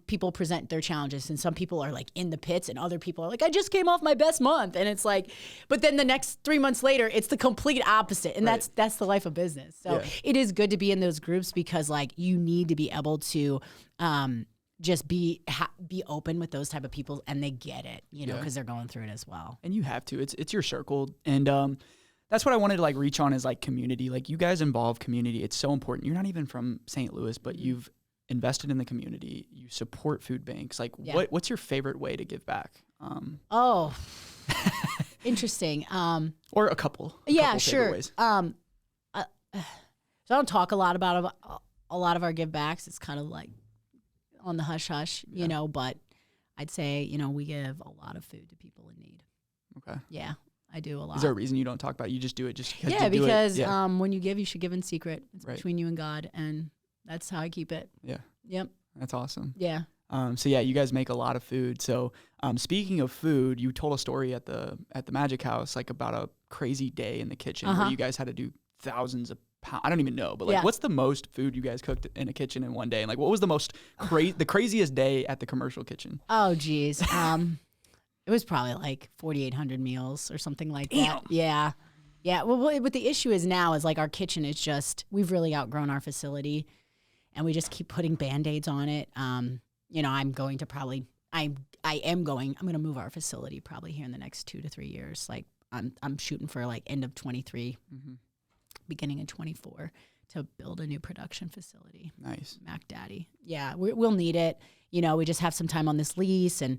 people present their challenges, and some people are like in the pits, and other people are like, I just came off my best month, and it's like, but then the next 3 months later, it's the complete opposite, and that's the life of business. So it is good to be in those groups, because like you need to be able to just be open with those type of people, and they get it, you know, because they're going through it as well. And you have to. It's your circle, and that's what I wanted to like reach on is like community. Like you guys involve community. It's so important. You're not even from St. Louis, but you've invested in the community. You support food banks. Like what's your favorite way to give back? Interesting. Or a couple. Sure. Ways. So I don't talk a lot about a lot of our give backs. It's kind of like on the hush hush, you know, but I'd say, you know, we give a lot of food to people in need. Okay. Yeah. I do a lot. Is there a reason you don't talk about it? You just do it just because because when you give, you should give in secret. It's between you and God, and that's how I keep it. Yeah. Yep. That's awesome. Yeah. So yeah, you guys make a lot of food. So speaking of food, you told a story at the Magic House like about a crazy day in the kitchen where you guys had to do thousands of pounds. I don't even know, but like what's the most food you guys cooked in a kitchen in one day? And like what was the most the craziest day at the commercial kitchen? Oh geez. It was probably like 4,800 meals or something like that. Yeah. Yeah. Well, what the issue is now is like our kitchen is just, we've really outgrown our facility, and we just keep putting Band-Aids on it. You know, I'm going to move our facility probably here in the next 2 to 3 years. Like I'm shooting for like end of 23, beginning of 24 to build a new production facility. Nice. Mac Daddy. Yeah. We'll need it. You know, we just have some time on this lease, and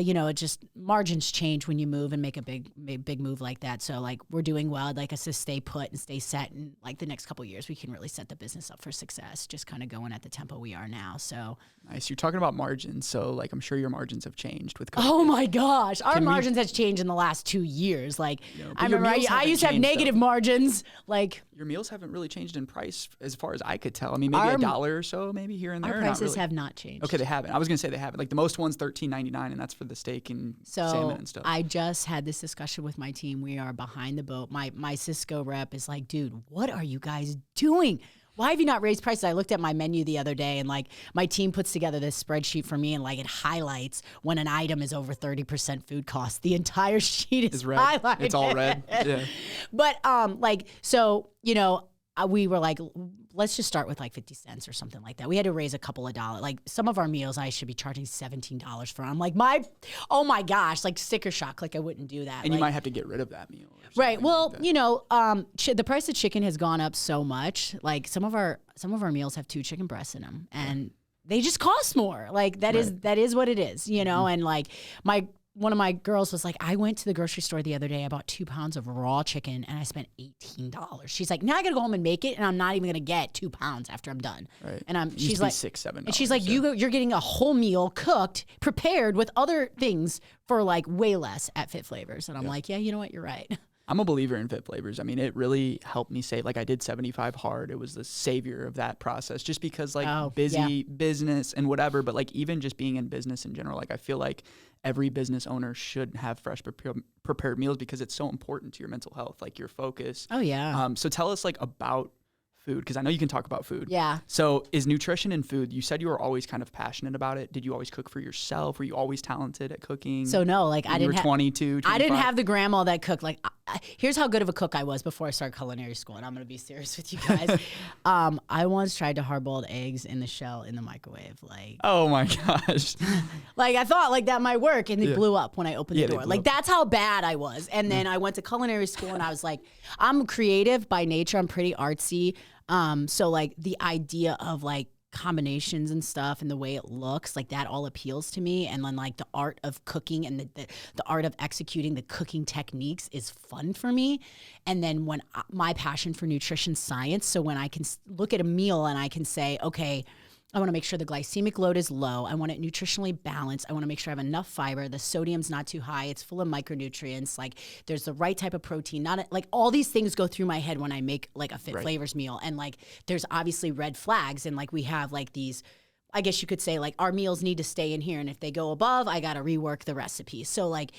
you know, it just margins change when you move and make a big move like that. So like we're doing well. I'd like us to stay put and stay set, and like the next couple of years we can really set the business up for success. Just kind of going at the tempo we are now. So nice. You're talking about margins. So like I'm sure your margins have changed with COVID. Oh my gosh, our margins has changed in the last 2 years. Like I remember I used to have negative margins. Like your meals haven't really changed in price as far as I could tell. I mean, maybe $1 or so, maybe here and there. Our prices have not changed. Okay, they haven't. I was gonna say they haven't. Like the most one's $13.99, and that's for the steak and salmon and stuff. I just had this discussion with my team. We are behind the boat. My Cisco rep is like, dude, what are you guys doing? Why have you not raised prices? I looked at my menu the other day, and like my team puts together this spreadsheet for me, and like it highlights when an item is over 30% food cost. The entire sheet is red. Highlighted. It's all red. Yeah. But like, so, you know, we were like, let's just start with like 50 cents or something like that. We had to raise a couple of dollars. Like some of our meals I should be charging $17 for. I'm like, oh my gosh, like sticker shock. Like I wouldn't do that. And you might have to get rid of that meal. Right. Well, you know, the price of chicken has gone up so much. Like some of our meals have 2 chicken breasts in them, and they just cost more. Like that is what it is, you know? And like one of my girls was like, I went to the grocery store the other day. I bought 2 pounds of raw chicken and I spent $18. She's like, now I got to go home and make it. And I'm not even going to get 2 pounds after I'm done. Right. And she's like, $6-7. And she's like, you're getting a whole meal cooked, prepared with other things for like way less at Fit Flavors. And I'm like, yeah, you know what? You're right. I'm a believer in Fit Flavors. I mean, it really helped me save. Like I did 75 hard. It was the savior of that process just because like business and whatever. But like even just being in business in general, like I feel like every business owner should have fresh prepared meals because it's so important to your mental health, like your focus. Oh, yeah. So tell us like about food, because I know you can talk about food. Yeah. So is nutrition and food, you said you were always kind of passionate about it. Did you always cook for yourself? Were you always talented at cooking? So no, like I didn't have 22, 25? I didn't have the grandma that cooked. Like here's how good of a cook I was before I started culinary school. And I'm going to be serious with you guys. I once tried to hard-boiled eggs in the shell in the microwave. Like, oh my gosh. Like I thought like that might work. And they blew up when I opened the door. Like that's how bad I was. And then I went to culinary school and I was like, I'm creative by nature. I'm pretty artsy. So like the idea of like combinations and stuff and the way it looks, like that all appeals to me. And then like the art of cooking and the art of executing the cooking techniques is fun for me. And then when my passion for nutrition science, so when I can look at a meal and I can say, okay, I want to make sure the glycemic load is low. I want it nutritionally balanced. I want to make sure I have enough fiber. The sodium's not too high. It's full of micronutrients. Like there's the right type of protein. Like all these things go through my head when I make like a Fit Flavors meal. And like there's obviously red flags. And like we have like these, I guess you could say like our meals need to stay in here. And if they go above, I got to rework the recipe. So like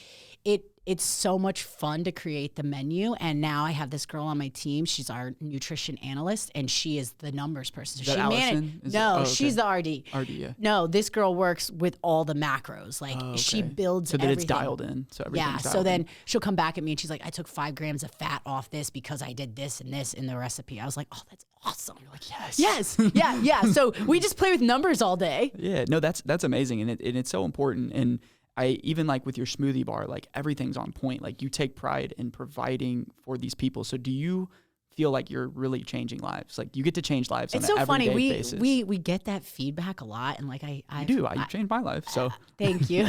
it's so much fun to create the menu. And now I have this girl on my team. She's our nutrition analyst, and she is the numbers person. So she's the RD. RD, yeah. No, this girl works with all the macros. Like she builds everything. It's dialed in. So everything's dialed in. Then she'll come back at me and she's like, I took 5 grams of fat off this because I did this and this in the recipe. I was like, oh, that's awesome. You're like, yes. Yeah. So we just play with numbers all day. Yeah, no, that's amazing. And it's so important. And I even like with your smoothie bar, like everything's on point. Like you take pride in providing for these people. So do you feel like you're really changing lives? Like you get to change lives on an everyday basis. We get that feedback a lot, and like I do. You changed my life. So thank you.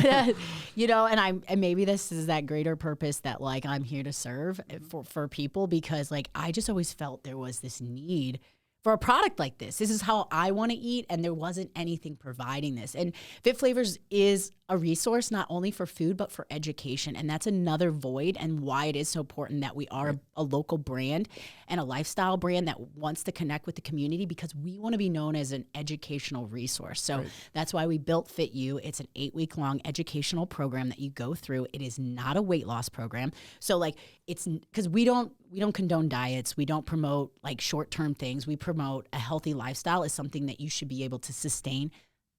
You know, and maybe this is that greater purpose that like I'm here to serve for people, because like I just always felt there was this need for a product like this. This is how I want to eat, and there wasn't anything providing this. And Fit Flavors is a resource not only for food, but for education. And that's another void, and why it is so important that we are a local brand and a lifestyle brand that wants to connect with the community, because we want to be known as an educational resource. So that's why we built Fit You. It's an 8-week-long educational program that you go through. It is not a weight loss program. So like it's because we don't condone diets. We don't promote like short-term things. We promote a healthy lifestyle as something that you should be able to sustain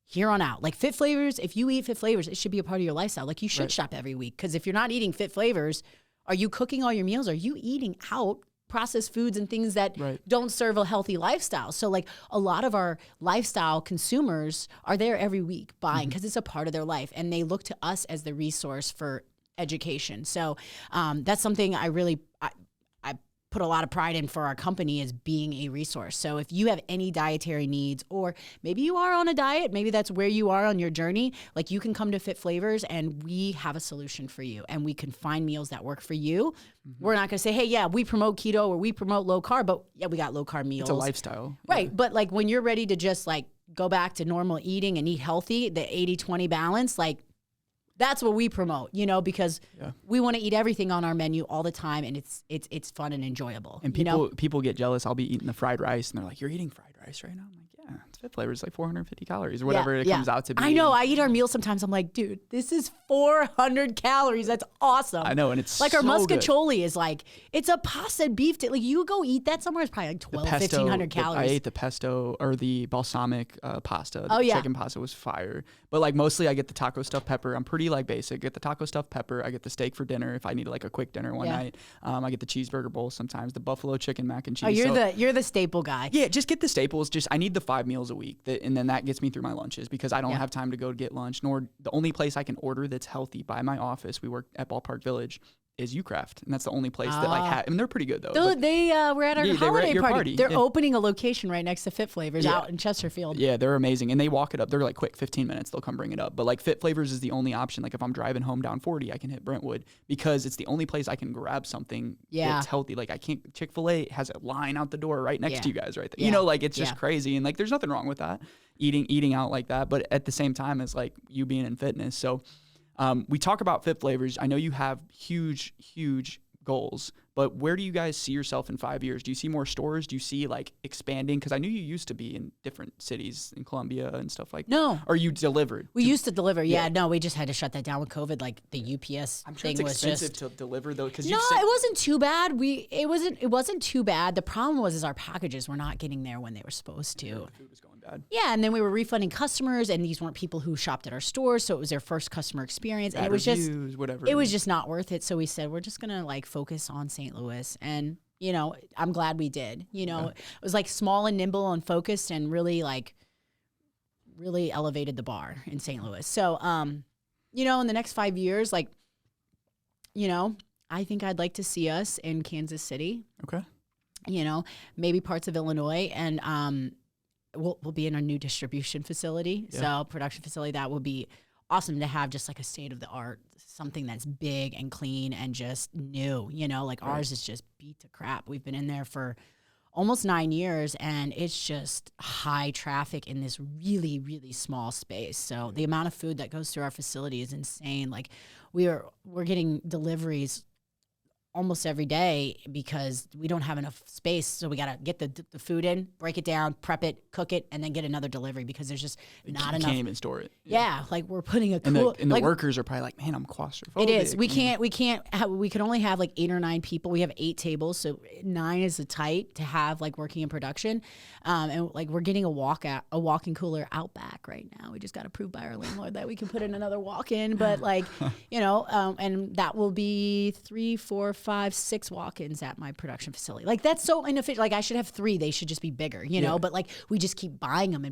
here on out. Like Fit Flavors, if you eat Fit Flavors, it should be a part of your lifestyle. Like you should shop every week, because if you're not eating Fit Flavors, are you cooking all your meals? Are you eating out processed foods and things that don't serve a healthy lifestyle? So like a lot of our lifestyle consumers are there every week buying because it's a part of their life, and they look to us as the resource for education. So that's something I really put a lot of pride in for our company, is being a resource. So if you have any dietary needs, or maybe you are on a diet, maybe that's where you are on your journey, like you can come to Fit Flavors and we have a solution for you, and we can find meals that work for you. We're not going to say, hey, yeah, we promote keto or we promote low carb, but yeah, we got low carb meals. It's a lifestyle. Right. Yeah. But like when you're ready to just like go back to normal eating and eat healthy, the 80-20 balance, like that's what we promote, you know, because we want to eat everything on our menu all the time, and it's fun and enjoyable. And people get jealous. I'll be eating the fried rice, and they're like, "You're eating fried rice right now?" I'm like, "Yeah, it's Fit Flavors, like 450 calories or whatever it comes out to be." I know. I eat our meals sometimes. I'm like, dude, this is 400 calories. That's awesome. I know, and it's like so our muscaccioli is like, it's a pasta beef. Like you go eat that somewhere, it's probably like 1,500 calories. I ate the pesto or the balsamic pasta. The chicken pasta was fire. But like mostly I get the taco stuffed pepper. I'm pretty like basic. Get the taco stuffed pepper. I get the steak for dinner if I need like a quick dinner one night. I get the cheeseburger bowl sometimes. The buffalo chicken mac and cheese. Oh, you're the staple guy. Yeah, just get the staples. I need the 5 meals a week, and then that gets me through my lunches, because I don't have time to go get lunch. Nor the only place I can order that's healthy by my office. We work at Ballpark Village. is Ucraft, and that's the only place that like and they're pretty good though. They were at our holiday party. They're yeah. opening a location right next to Fit Flavors out in Chesterfield. Yeah, they're amazing, and they walk it up. They're like quick, 15 minutes. They'll come bring it up. But like Fit Flavors is the only option. Like if I'm driving home down 40, I can hit Brentwood because it's the only place I can grab something that's healthy. Like I can't. Chick-fil-A has a line out the door right next to you guys right there. Yeah. You know, like it's just crazy, and like there's nothing wrong with that. Eating out like that, but at the same time, it's like you being in fitness. So we talk about Fit Flavors. I know you have huge goals, but where do you guys see yourself in 5 years? Do you see more stores? Do you see like expanding? Because I knew you used to be in different cities in Columbia and stuff like that. No. Or you delivered? We used to deliver. Yeah. No, we just had to shut that down with COVID. Like the UPS I'm sure thing it's was expensive just to deliver though. No, it wasn't too bad. It wasn't too bad. The problem was our packages were not getting there when they were supposed to. The food was going bad. Yeah, and then we were refunding customers, and these weren't people who shopped at our stores, so it was their first customer experience, and it was reviews, whatever. It was just not worth it. So we said we're just gonna like focus on St. Louis, and you know, I'm glad we did. You know, it was like small and nimble and focused, and really elevated the bar in St. Louis. So, you know, in the next 5 years, like, you know, I think I'd like to see us in Kansas City. Okay. You know, maybe parts of Illinois, and we'll be in a new distribution facility, so production facility. That would be awesome to have, just like a state of the art, something that's big and clean and just new. You know, like ours is just beat to crap. We've been in there for almost 9 years, and it's just high traffic in this really, really small space. So the amount of food that goes through our facility is insane. Like we're getting deliveries almost every day because we don't have enough space. So we got to get the food in, break it down, prep it, cook it, and then get another delivery because there's just not enough. You can't even store it. Yeah, like we're putting and the workers are probably like, man, I'm claustrophobic. It is. We can only have like 8 or 9 people. We have 8 tables, so 9 is the tight to have like working in production. And like we're getting a walk-in cooler out back right now. We just got approved by our landlord that we can put in another walk-in, but like, you know, and that will be 3, 4, 5, 6 walk-ins at my production facility. Like that's so inefficient. Like I should have 3. They should just be bigger, you know, but like we just keep buying them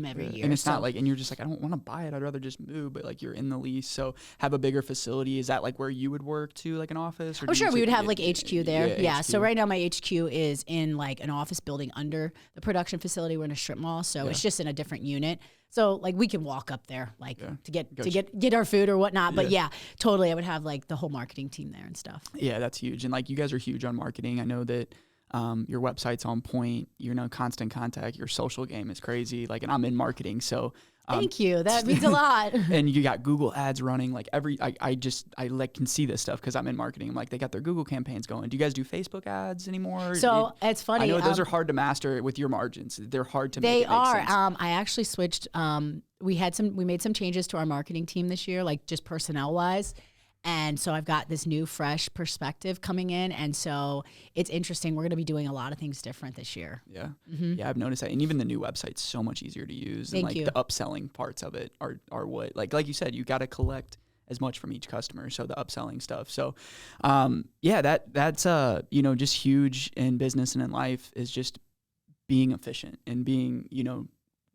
every year. And it's not like, and you're just like, I don't want to buy it. I'd rather just move, but like you're in the lease. So have a bigger facility. Is that like where you would work too, like an office? Or sure. We would have like HQ there. Yeah. HQ. So right now my HQ is in like an office building under the production facility. We're in a strip mall. So it's just in a different unit. So like we can walk up there like to get our food or whatnot. But yeah, totally. I would have like the whole marketing team there and stuff. Yeah, that's huge. And like you guys are huge on marketing. I know that your website's on point. You're in constant contact. Your social game is crazy. Like, and I'm in marketing, so thank you. That means a lot. And you got Google ads running. Like I like can see this stuff because I'm in marketing. I'm like, they got their Google campaigns going. Do you guys do Facebook ads anymore? So it's funny. I know those are hard to master with your margins. They're hard to make. They are. Sense. I actually switched. We made some changes to our marketing team this year, like just personnel wise. And so I've got this new, fresh perspective coming in. And so it's interesting. We're going to be doing a lot of things different this year. Yeah. Mm-hmm. Yeah, I've noticed that. And even the new website's so much easier to use. Thank and you. The upselling parts of it are what, like you said, you got to collect as much from each customer. So the upselling stuff. So, that's, just huge in business and in life is just being efficient and being,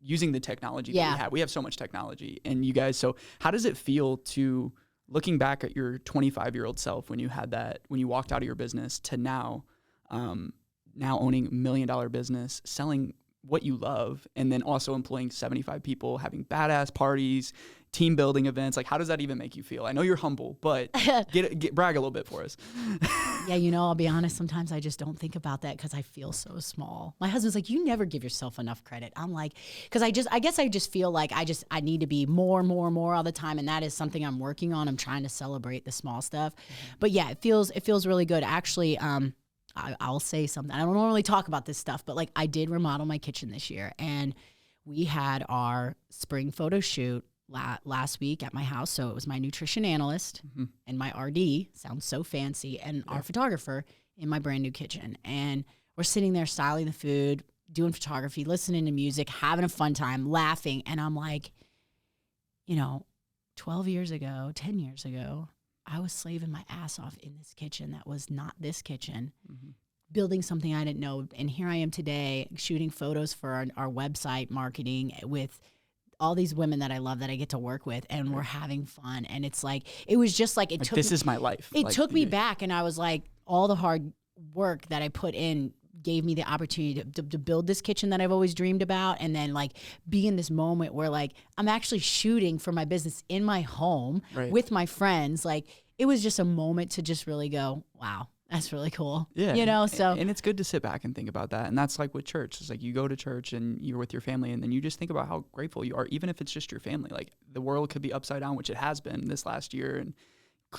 using the technology that we have. We have so much technology. And you guys, so how does it feel to, looking back at your 25-year-old self when you had that, when you walked out of your business to now owning $1 million business, selling what you love, and then also employing 75 people, having badass parties, team building events. Like, how does that even make you feel? I know you're humble, but brag a little bit for us. Yeah, I'll be honest. Sometimes I just don't think about that because I feel so small. My husband's like, you never give yourself enough credit. I'm like, because I guess I just feel like I need to be more all the time, and that is something I'm working on. I'm trying to celebrate the small stuff, but yeah, it feels really good. Actually, I'll say something. I don't normally talk about this stuff, but like I did remodel my kitchen this year, and we had our spring photo shoot last week at my house. So it was my nutrition analyst and my RD, sounds so fancy, and our photographer in my brand new kitchen. And we're sitting there styling the food, doing photography, listening to music, having a fun time, laughing. And I'm like, 12 years ago, 10 years ago, I was slaving my ass off in this kitchen that was not this kitchen, building something I didn't know. And here I am today shooting photos for our website marketing with all these women that I love that I get to work with, and we're having fun. And it's like, it was just like, this is my life. It took me back, and I was like, all the hard work that I put in gave me the opportunity to build this kitchen that I've always dreamed about, and then like be in this moment where like I'm actually shooting for my business in my home with my friends. Like, it was just a moment to just really go, wow, that's really cool. Yeah. You know, so. And it's good to sit back and think about that. And that's like with church. It's like you go to church and you're with your family, and then you just think about how grateful you are, even if it's just your family. Like, the world could be upside down, which it has been this last year, and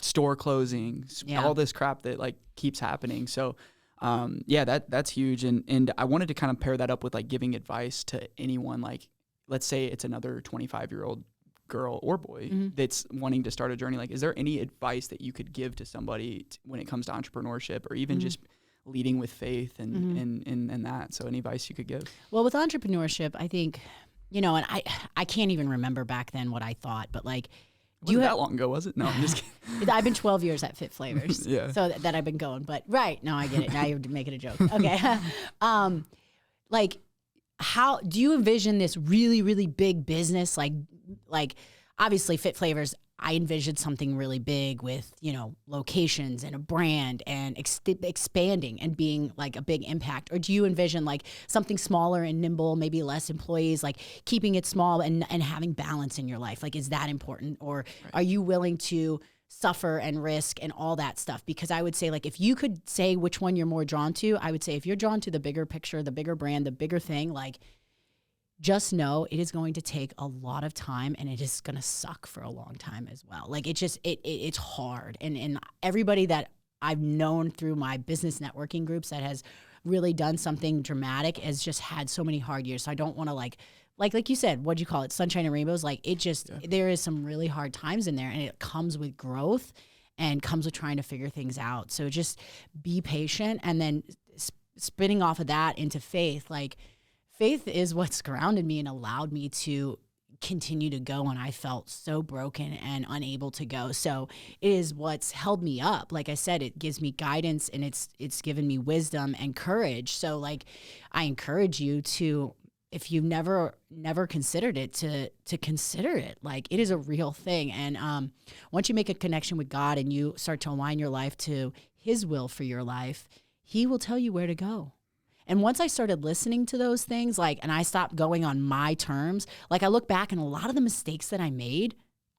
store closings, all this crap that like keeps happening. So that's huge. And I wanted to kind of pair that up with like giving advice to anyone. Like, let's say it's another 25-year-old girl or boy that's wanting to start a journey. Like, is there any advice that you could give to somebody when it comes to entrepreneurship, or even just leading with faith and that? So any advice you could give? Well, with entrepreneurship, I think, you know, and I can't even remember back then what I thought, but like, that long ago, was it? No, I'm just kidding. I've been 12 years at Fit Flavors. So that I've been going. But no, I get it. Now you're making a joke. Okay. Like, how do you envision this really, really big business? Like obviously Fit Flavors, I envisioned something really big with, you know, locations and a brand and expanding and being like a big impact. Or do you envision like something smaller and nimble, maybe less employees, like keeping it small and having balance in your life? Like, is that important? Or are you willing to suffer and risk and all that stuff? Because I would say, like, if you could say which one you're more drawn to, I would say if you're drawn to the bigger picture, the bigger brand, the bigger thing, like, just know it is going to take a lot of time, and it is going to suck for a long time as well. Like, it's hard. And everybody that I've known through my business networking groups that has really done something dramatic has just had so many hard years. So I don't want to like you said, what'd you call it? Sunshine and rainbows. Like, it just, there is some really hard times in there, and it comes with growth and comes with trying to figure things out. So just be patient. And then spinning off of that into faith, like, faith is what's grounded me and allowed me to continue to go when I felt so broken and unable to go. So it is what's held me up. Like I said, it gives me guidance, and it's given me wisdom and courage. So like, I encourage you to, if you've never considered it, to consider it. Like, it is a real thing. And once you make a connection with God and you start to align your life to His will for your life, He will tell you where to go. And once I started listening to those things, like, and I stopped going on my terms, like, I look back and a lot of the mistakes that I made,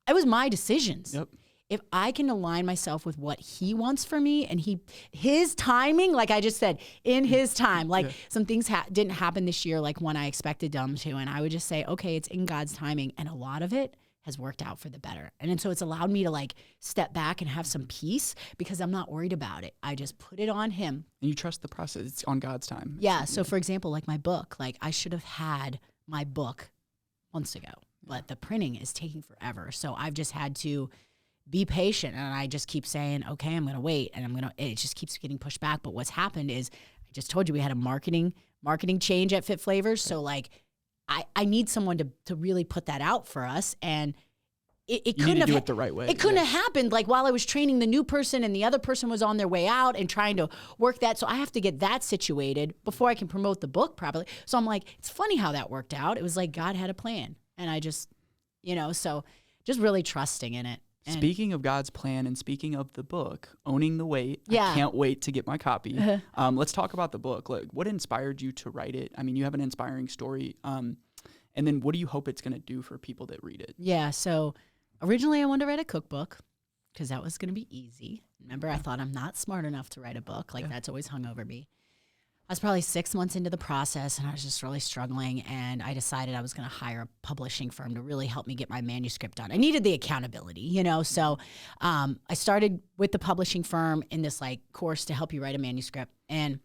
it was my decisions. Yep. If I can align myself with what He wants for me and His timing, like I just said, in His time, like some things didn't happen this year like when I expected them to. And I would just say, okay, it's in God's timing. And a lot of it has worked out for the better. And so it's allowed me to like step back and have some peace because I'm not worried about it. I just put it on Him. And you trust the process. It's on God's time. Yeah. So for example, like my book, like I should have had my book months ago, but the printing is taking forever. So I've just had to be patient, and I just keep saying, okay, I'm going to wait, and it just keeps getting pushed back. But what's happened is, I just told you we had a marketing change at Fit Flavors. So like, I need someone to really put that out for us. And it couldn't have do it the right way. It couldn't have happened like while I was training the new person and the other person was on their way out and trying to work that. So I have to get that situated before I can promote the book properly. So I'm like, it's funny how that worked out. It was like God had a plan, and I just, so just really trusting in it. And speaking of God's plan and speaking of the book, Owning the Wait, I can't wait to get my copy. Let's talk about the book. Like, what inspired you to write it? I mean, you have an inspiring story. And then what do you hope it's going to do for people that read it? Yeah, so originally I wanted to write a cookbook because that was going to be easy. Remember, I thought I'm not smart enough to write a book. Like, that's always hung over me. I was probably 6 months into the process, and I was just really struggling, and I decided I was going to hire a publishing firm to really help me get my manuscript done. I needed the accountability, so I started with the publishing firm in this like course to help you write a manuscript, and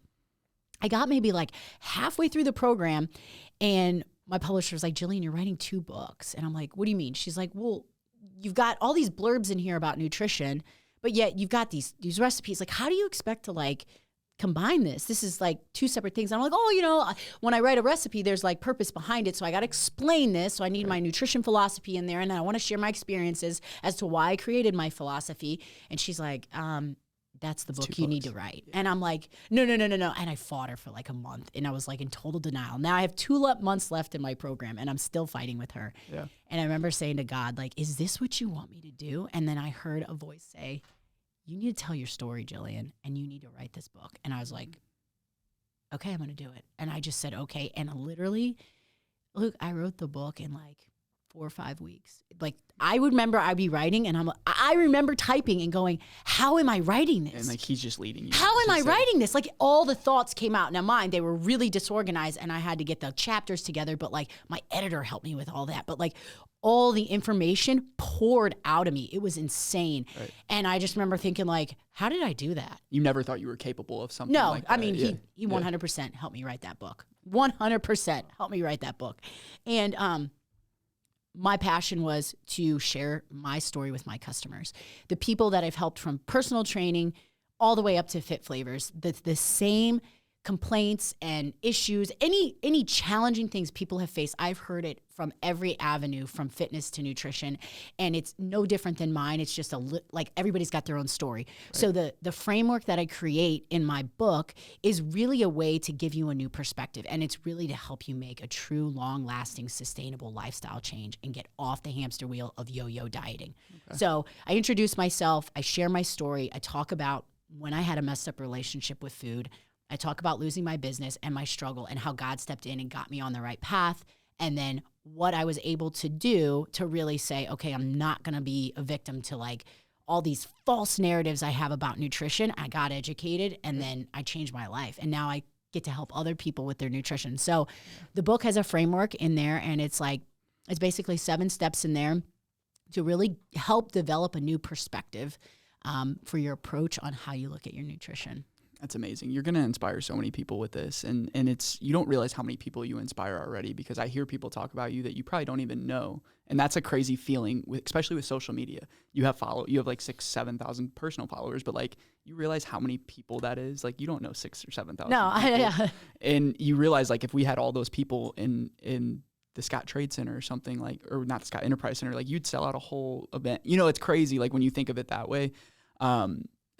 I got maybe like halfway through the program, and my publisher was like, Jillian, you're writing 2 books. And I'm like, what do you mean? She's like, well, you've got all these blurbs in here about nutrition, but yet you've got these recipes. Like, how do you expect to like combine this? This is like 2 separate things. I'm like, when I write a recipe, there's like purpose behind it. So I got to explain this. So I need my nutrition philosophy in there. And then I want to share my experiences as to why I created my philosophy. And she's like, that's the book you need to write. Yeah. And I'm like, no. And I fought her for like a month, and I was like in total denial. Now I have 2 months left in my program, and I'm still fighting with her. Yeah. And I remember saying to God, like, is this what you want me to do? And then I heard a voice say, you need to tell your story, Jillian, and you need to write this book. And I was like, okay, I'm going to do it. And I just said, okay. And literally, look, I wrote the book in like 4 or 5 weeks. Like, I would remember I'd be writing, and I remember typing and going, how am I writing this? And like, he's just leading you. How am I writing this? Like, all the thoughts came out. Now mine, they were really disorganized, and I had to get the chapters together, but like my editor helped me with all that. But like all the information poured out of me. It was insane. Right. And I just remember thinking like, how did I do that? You never thought you were capable of something no, like that? I mean, he 100% helped me write that book. 100% helped me write that book. And, my passion was to share my story with my customers. The people that I've helped from personal training all the way up to Fit Flavors, the same complaints and issues, any challenging things people have faced, I've heard it from every avenue, from fitness to nutrition, and it's no different than mine. It's just like everybody's got their own story. Right. So the framework that I create in my book is really a way to give you a new perspective, and it's really to help you make a true, long-lasting, sustainable lifestyle change and get off the hamster wheel of yo-yo dieting. Okay. So I introduce myself, I share my story, I talk about when I had a messed up relationship with food, I talk about losing my business and my struggle and how God stepped in and got me on the right path. And then what I was able to do to really say, okay, I'm not going to be a victim to like all these false narratives I have about nutrition. I got educated, and then I changed my life. And now I get to help other people with their nutrition. So the book has a framework in there, and it's basically 7 steps in there to really help develop a new perspective for your approach on how you look at your nutrition. That's amazing. You're going to inspire so many people with this. And you don't realize how many people you inspire already, because I hear people talk about you that you probably don't even know. And that's a crazy feeling, especially with social media. You have like 6,000, 7,000 personal followers, but like you realize how many people that is. Like you don't know 6,000 or 7,000. No, yeah. And you realize like if we had all those people in the Scott Trade Center or something like, or not the Scott Enterprise Center, like you'd sell out a whole event. You know, it's crazy like when you think of it that way.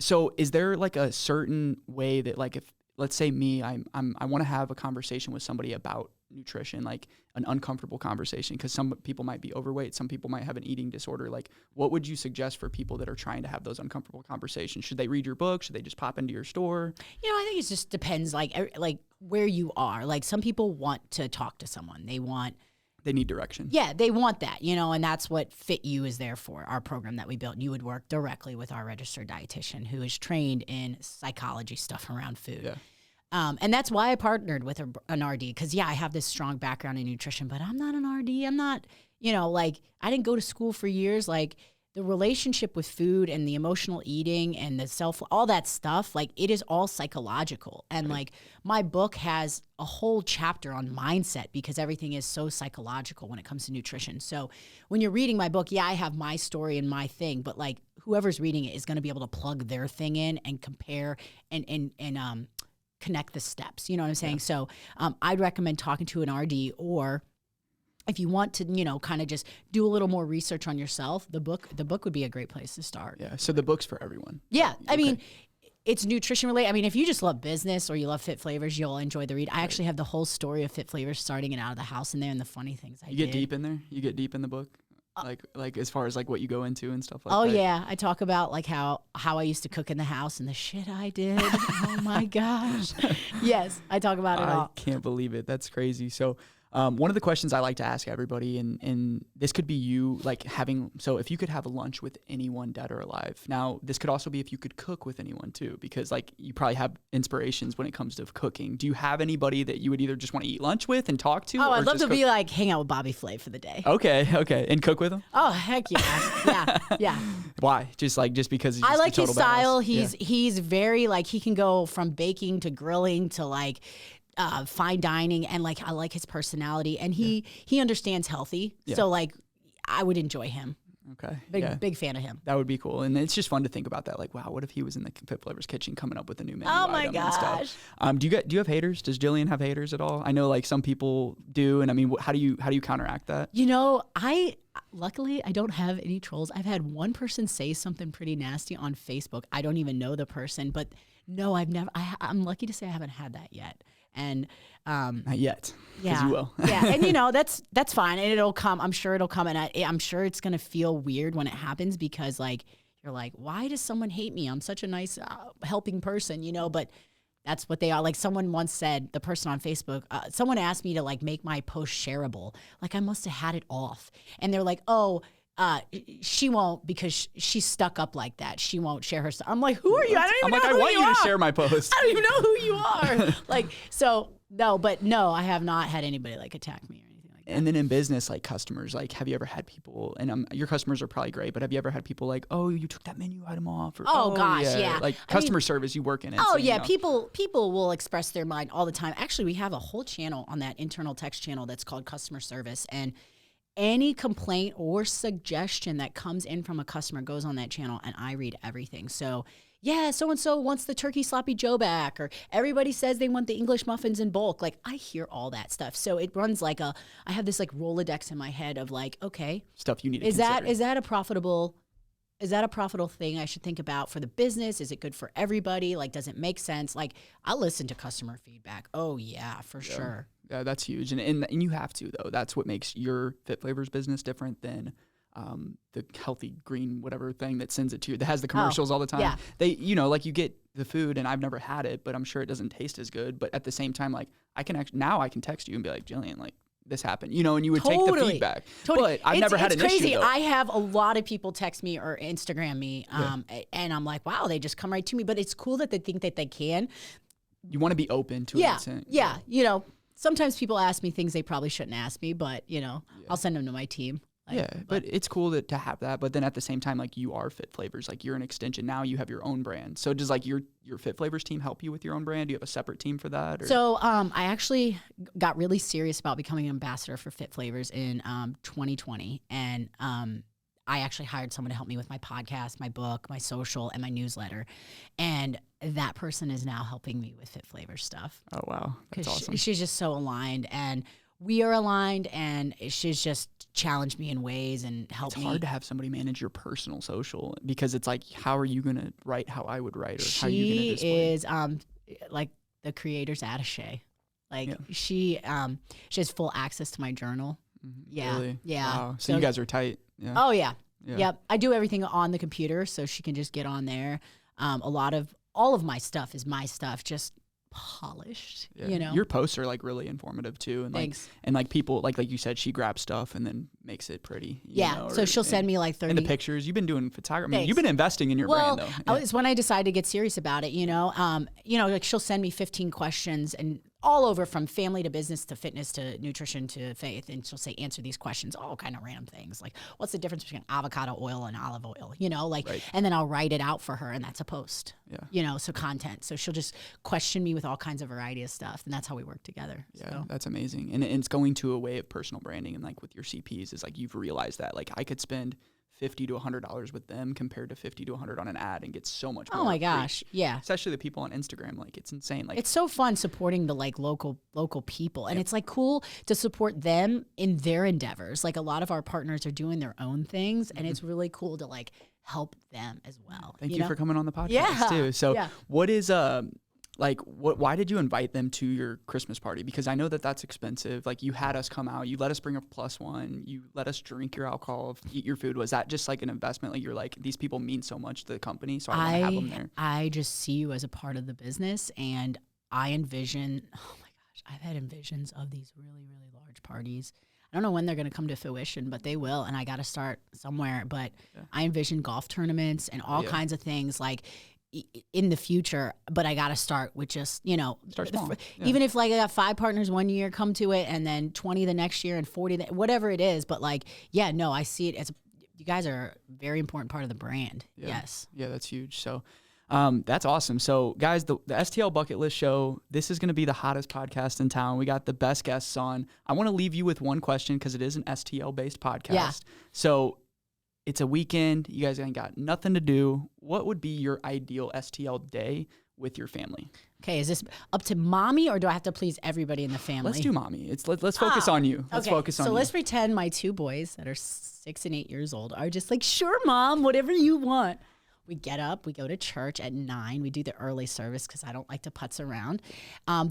So is there like a certain way that like if let's say me, I want to have a conversation with somebody about nutrition, like an uncomfortable conversation, because some people might be overweight, some people might have an eating disorder. Like what would you suggest for people that are trying to have those uncomfortable conversations? Should they read your book? Should they just pop into your store? You know, I think it just depends like where you are. Like some people want to talk to someone. They need direction. Yeah, they want that, you know, and that's what Fit You is there for, our program that we built. You would work directly with our registered dietitian who is trained in psychology stuff around food. Yeah. And that's why I partnered with an RD, because, yeah, I have this strong background in nutrition, but I'm not an RD. I'm not, you know, like I didn't go to school for years. Like the relationship with food and the emotional eating and the all that stuff, like it is all psychological. And like my book has a whole chapter on mindset, because everything is so psychological when it comes to nutrition. So when you're reading my book, yeah, I have my story and my thing, but like whoever's reading it is going to be able to plug their thing in and compare and connect the steps. You know what I'm saying? Yeah. So I'd recommend talking to an RD, or if you want to, you know, kind of just do a little more research on yourself, the book would be a great place to start. Yeah. So the book's for everyone. Yeah. I mean, it's nutrition related. I mean, if you just love business or you love Fit Flavors, you'll enjoy the read. I actually have the whole story of Fit Flavors starting and out of the house in there, and the funny things I did. You get deep in there? You get deep in the book? Like as far as like what you go into and stuff like that? Oh yeah. I talk about like how I used to cook in the house and the shit I did. Oh my gosh. Yes. I talk about it all. I can't believe it. That's crazy. So one of the questions I like to ask everybody, and this could be you, like so if you could have a lunch with anyone dead or alive. Now, this could also be if you could cook with anyone too, because like you probably have inspirations when it comes to cooking. Do you have anybody that you would either just want to eat lunch with and talk to? Oh, I'd love to be like hang out with Bobby Flay for the day. Okay. And cook with him? Oh, heck yeah. Yeah. Why? Just because he's just I like his style. Badass. He's very like, he can go from baking to grilling to like fine dining, and like I like his personality, and he understands healthy. Yeah. So like I would enjoy him. Okay. Big fan of him. That would be cool. And it's just fun to think about that. Like, wow, what if he was in the Fit Flavors kitchen coming up with a new menu Oh my item gosh. and stuff? Do you have haters? Does Jillian have haters at all? I know like some people do. And I mean, how do you counteract that? Luckily, I don't have any trolls. I've had one person say something pretty nasty on Facebook. I don't even know the person, but no, I'm lucky to say I haven't had that yet. And not yet. Yeah, you will. Yeah, and that's fine, and it'll come. I'm sure it'll come, and I'm sure it's gonna feel weird when it happens because like you're like, why does someone hate me? I'm such a nice, helping person, But that's what they are. Like someone once said, the person on Facebook, someone asked me to like make my post shareable. Like I must have had it off, and they're like, oh. She won't because she's stuck up like that. She won't share her stuff. I'm like, who are you? I don't even know who you are. I want you to share my post. I don't even know who you are. No, I have not had anybody like attack me or anything like that. And then in business, like customers, like have you ever had people, and your customers are probably great, but have you ever had people like, oh, you took that menu item off? Or, oh gosh, yeah. Like customer service, you work in it. Oh so, yeah, people will express their mind all the time. Actually, we have a whole channel on that internal text channel that's called customer service, and any complaint or suggestion that comes in from a customer goes on that channel, and I read everything. So, yeah, so-and-so wants the turkey sloppy joe back, or everybody says they want the English muffins in bulk. Like, I hear all that stuff. So it runs like I have this like Rolodex in my head of like, okay. Stuff you need to consider. Is that a profitable thing I should think about for the business? Is it good for everybody? Like, does it make sense? Like, I'll listen to customer feedback. Oh, yeah, for sure. Yeah, that's huge. And you have to, though. That's what makes your Fit Flavors business different than the healthy green whatever thing that sends it to you, that has the commercials all the time. Yeah. They, like you get the food, and I've never had it, but I'm sure it doesn't taste as good. But at the same time, like I can text you and be like, Jillian, like, this happened, and you would take the feedback. Totally. But I've never had an issue. It's crazy. I have a lot of people text me or Instagram me, and I'm like, wow, they just come right to me. But it's cool that they think that they can. You want to be open to it. Yeah. Sometimes people ask me things they probably shouldn't ask me, but I'll send them to my team. But it's cool to have that. But then at the same time, like you are Fit Flavors, like you're an extension. Now you have your own brand. So does like your Fit Flavors team help you with your own brand? Do you have a separate team for that? Or? So I actually got really serious about becoming an ambassador for Fit Flavors in 2020. And I actually hired someone to help me with my podcast, my book, my social, and my newsletter. And that person is now helping me with Fit Flavors stuff. Oh, wow. That's awesome. She's just so aligned, and we are aligned, and she's just challenged me in ways and helped me. It's hard to have somebody manage your personal social because it's like, how are you going to write how I would write? Or how are you going to display? She is like the creator's attaché. Like she has full access to my journal. Mm-hmm. Yeah. Really? Yeah. Wow. So you guys are tight. Yeah. Oh yeah. Yep. I do everything on the computer, so she can just get on there. All of my stuff is my stuff, just polished. Your posts are like really informative too, and Thanks. like people like you said, she grabs stuff and then makes it pretty. So she'll send me like 30 and the pictures. You've been doing photography. I mean, you've been investing in your brand though. It's when I decided to get serious about it. Like she'll send me 15 questions and all over, from family to business to fitness to nutrition to faith, and she'll say, answer these questions, all kind of random things like, what's the difference between avocado oil and olive oil? And then I'll write it out for her, and that's a post. So content. So she'll just question me with all kinds of variety of stuff, and that's how we work together. Yeah, that's amazing. And it's going to a way of personal branding, and like with your CPs is like you've realized that like I could spend $50 to $100 with them compared to $50 to $100 on an ad and get so much more. Oh my gosh. Yeah. Especially the people on Instagram. Like it's insane. Like it's so fun supporting the like local people. And it's like cool to support them in their endeavors. Like a lot of our partners are doing their own things, and it's really cool to like help them as well. Thank you for coming on the podcast too. So what is why did you invite them to your Christmas party? Because I know that that's expensive. Like you had us come out, you let us bring a +1, you let us drink your alcohol, eat your food. Was that just like an investment? Like you're like, these people mean so much to the company, so I want to have them there. I just see you as a part of the business, and I envision, oh my gosh, I've had envisions of these really, really large parties. I don't know when they're going to come to fruition, but they will, and I got to start somewhere. But I envision golf tournaments and all kinds of things like in the future, but I got to start with just, start small. Even if like I got 5 partners one year come to it, and then 20 the next year and 40, whatever it is. But like, I see it as you guys are a very important part of the brand. Yeah. Yes. Yeah, that's huge. So that's awesome. So guys, the STL Bucket List Show, this is going to be the hottest podcast in town. We got the best guests on. I want to leave you with one question because it is an STL based podcast. Yeah. So It's a weekend. You guys ain't got nothing to do. What would be your ideal STL day with your family? Okay, is this up to mommy or do I have to please everybody in the family? Let's do mommy. Let's focus on you. Let's focus on you. So let's pretend my 2 boys that are 6 and 8 years old are just like, sure, mom, whatever you want. We get up, we go to church at 9. We do the early service because I don't like to putz around.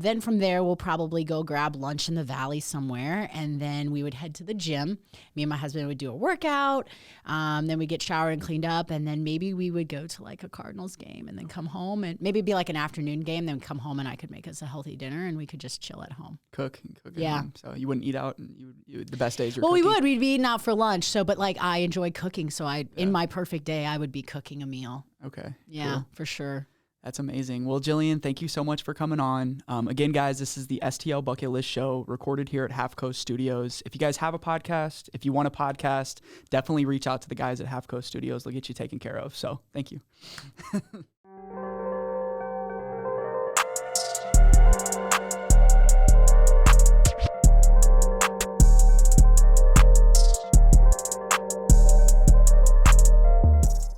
Then from there, we'll probably go grab lunch in the valley somewhere. And then we would head to the gym. Me and my husband would do a workout. Then we get showered and cleaned up. And then maybe we would go to like a Cardinals game and then come home. And maybe it'd be like an afternoon game. Then come home and I could make us a healthy dinner and we could just chill at home. Cook at Yeah. home. So you wouldn't eat out. And the best days you're Well, cooking. we would. We'd be eating out for lunch. So, but like I enjoy cooking. So in my perfect day, I would be cooking a meal. Okay. Yeah, cool. for sure. That's amazing. Well, Jillian, thank you so much for coming on. Again, guys, this is the STL Bucket List Show recorded here at Half Coast Studios. If you guys have a podcast, if you want a podcast, definitely reach out to the guys at Half Coast Studios. They'll get you taken care of. So thank you.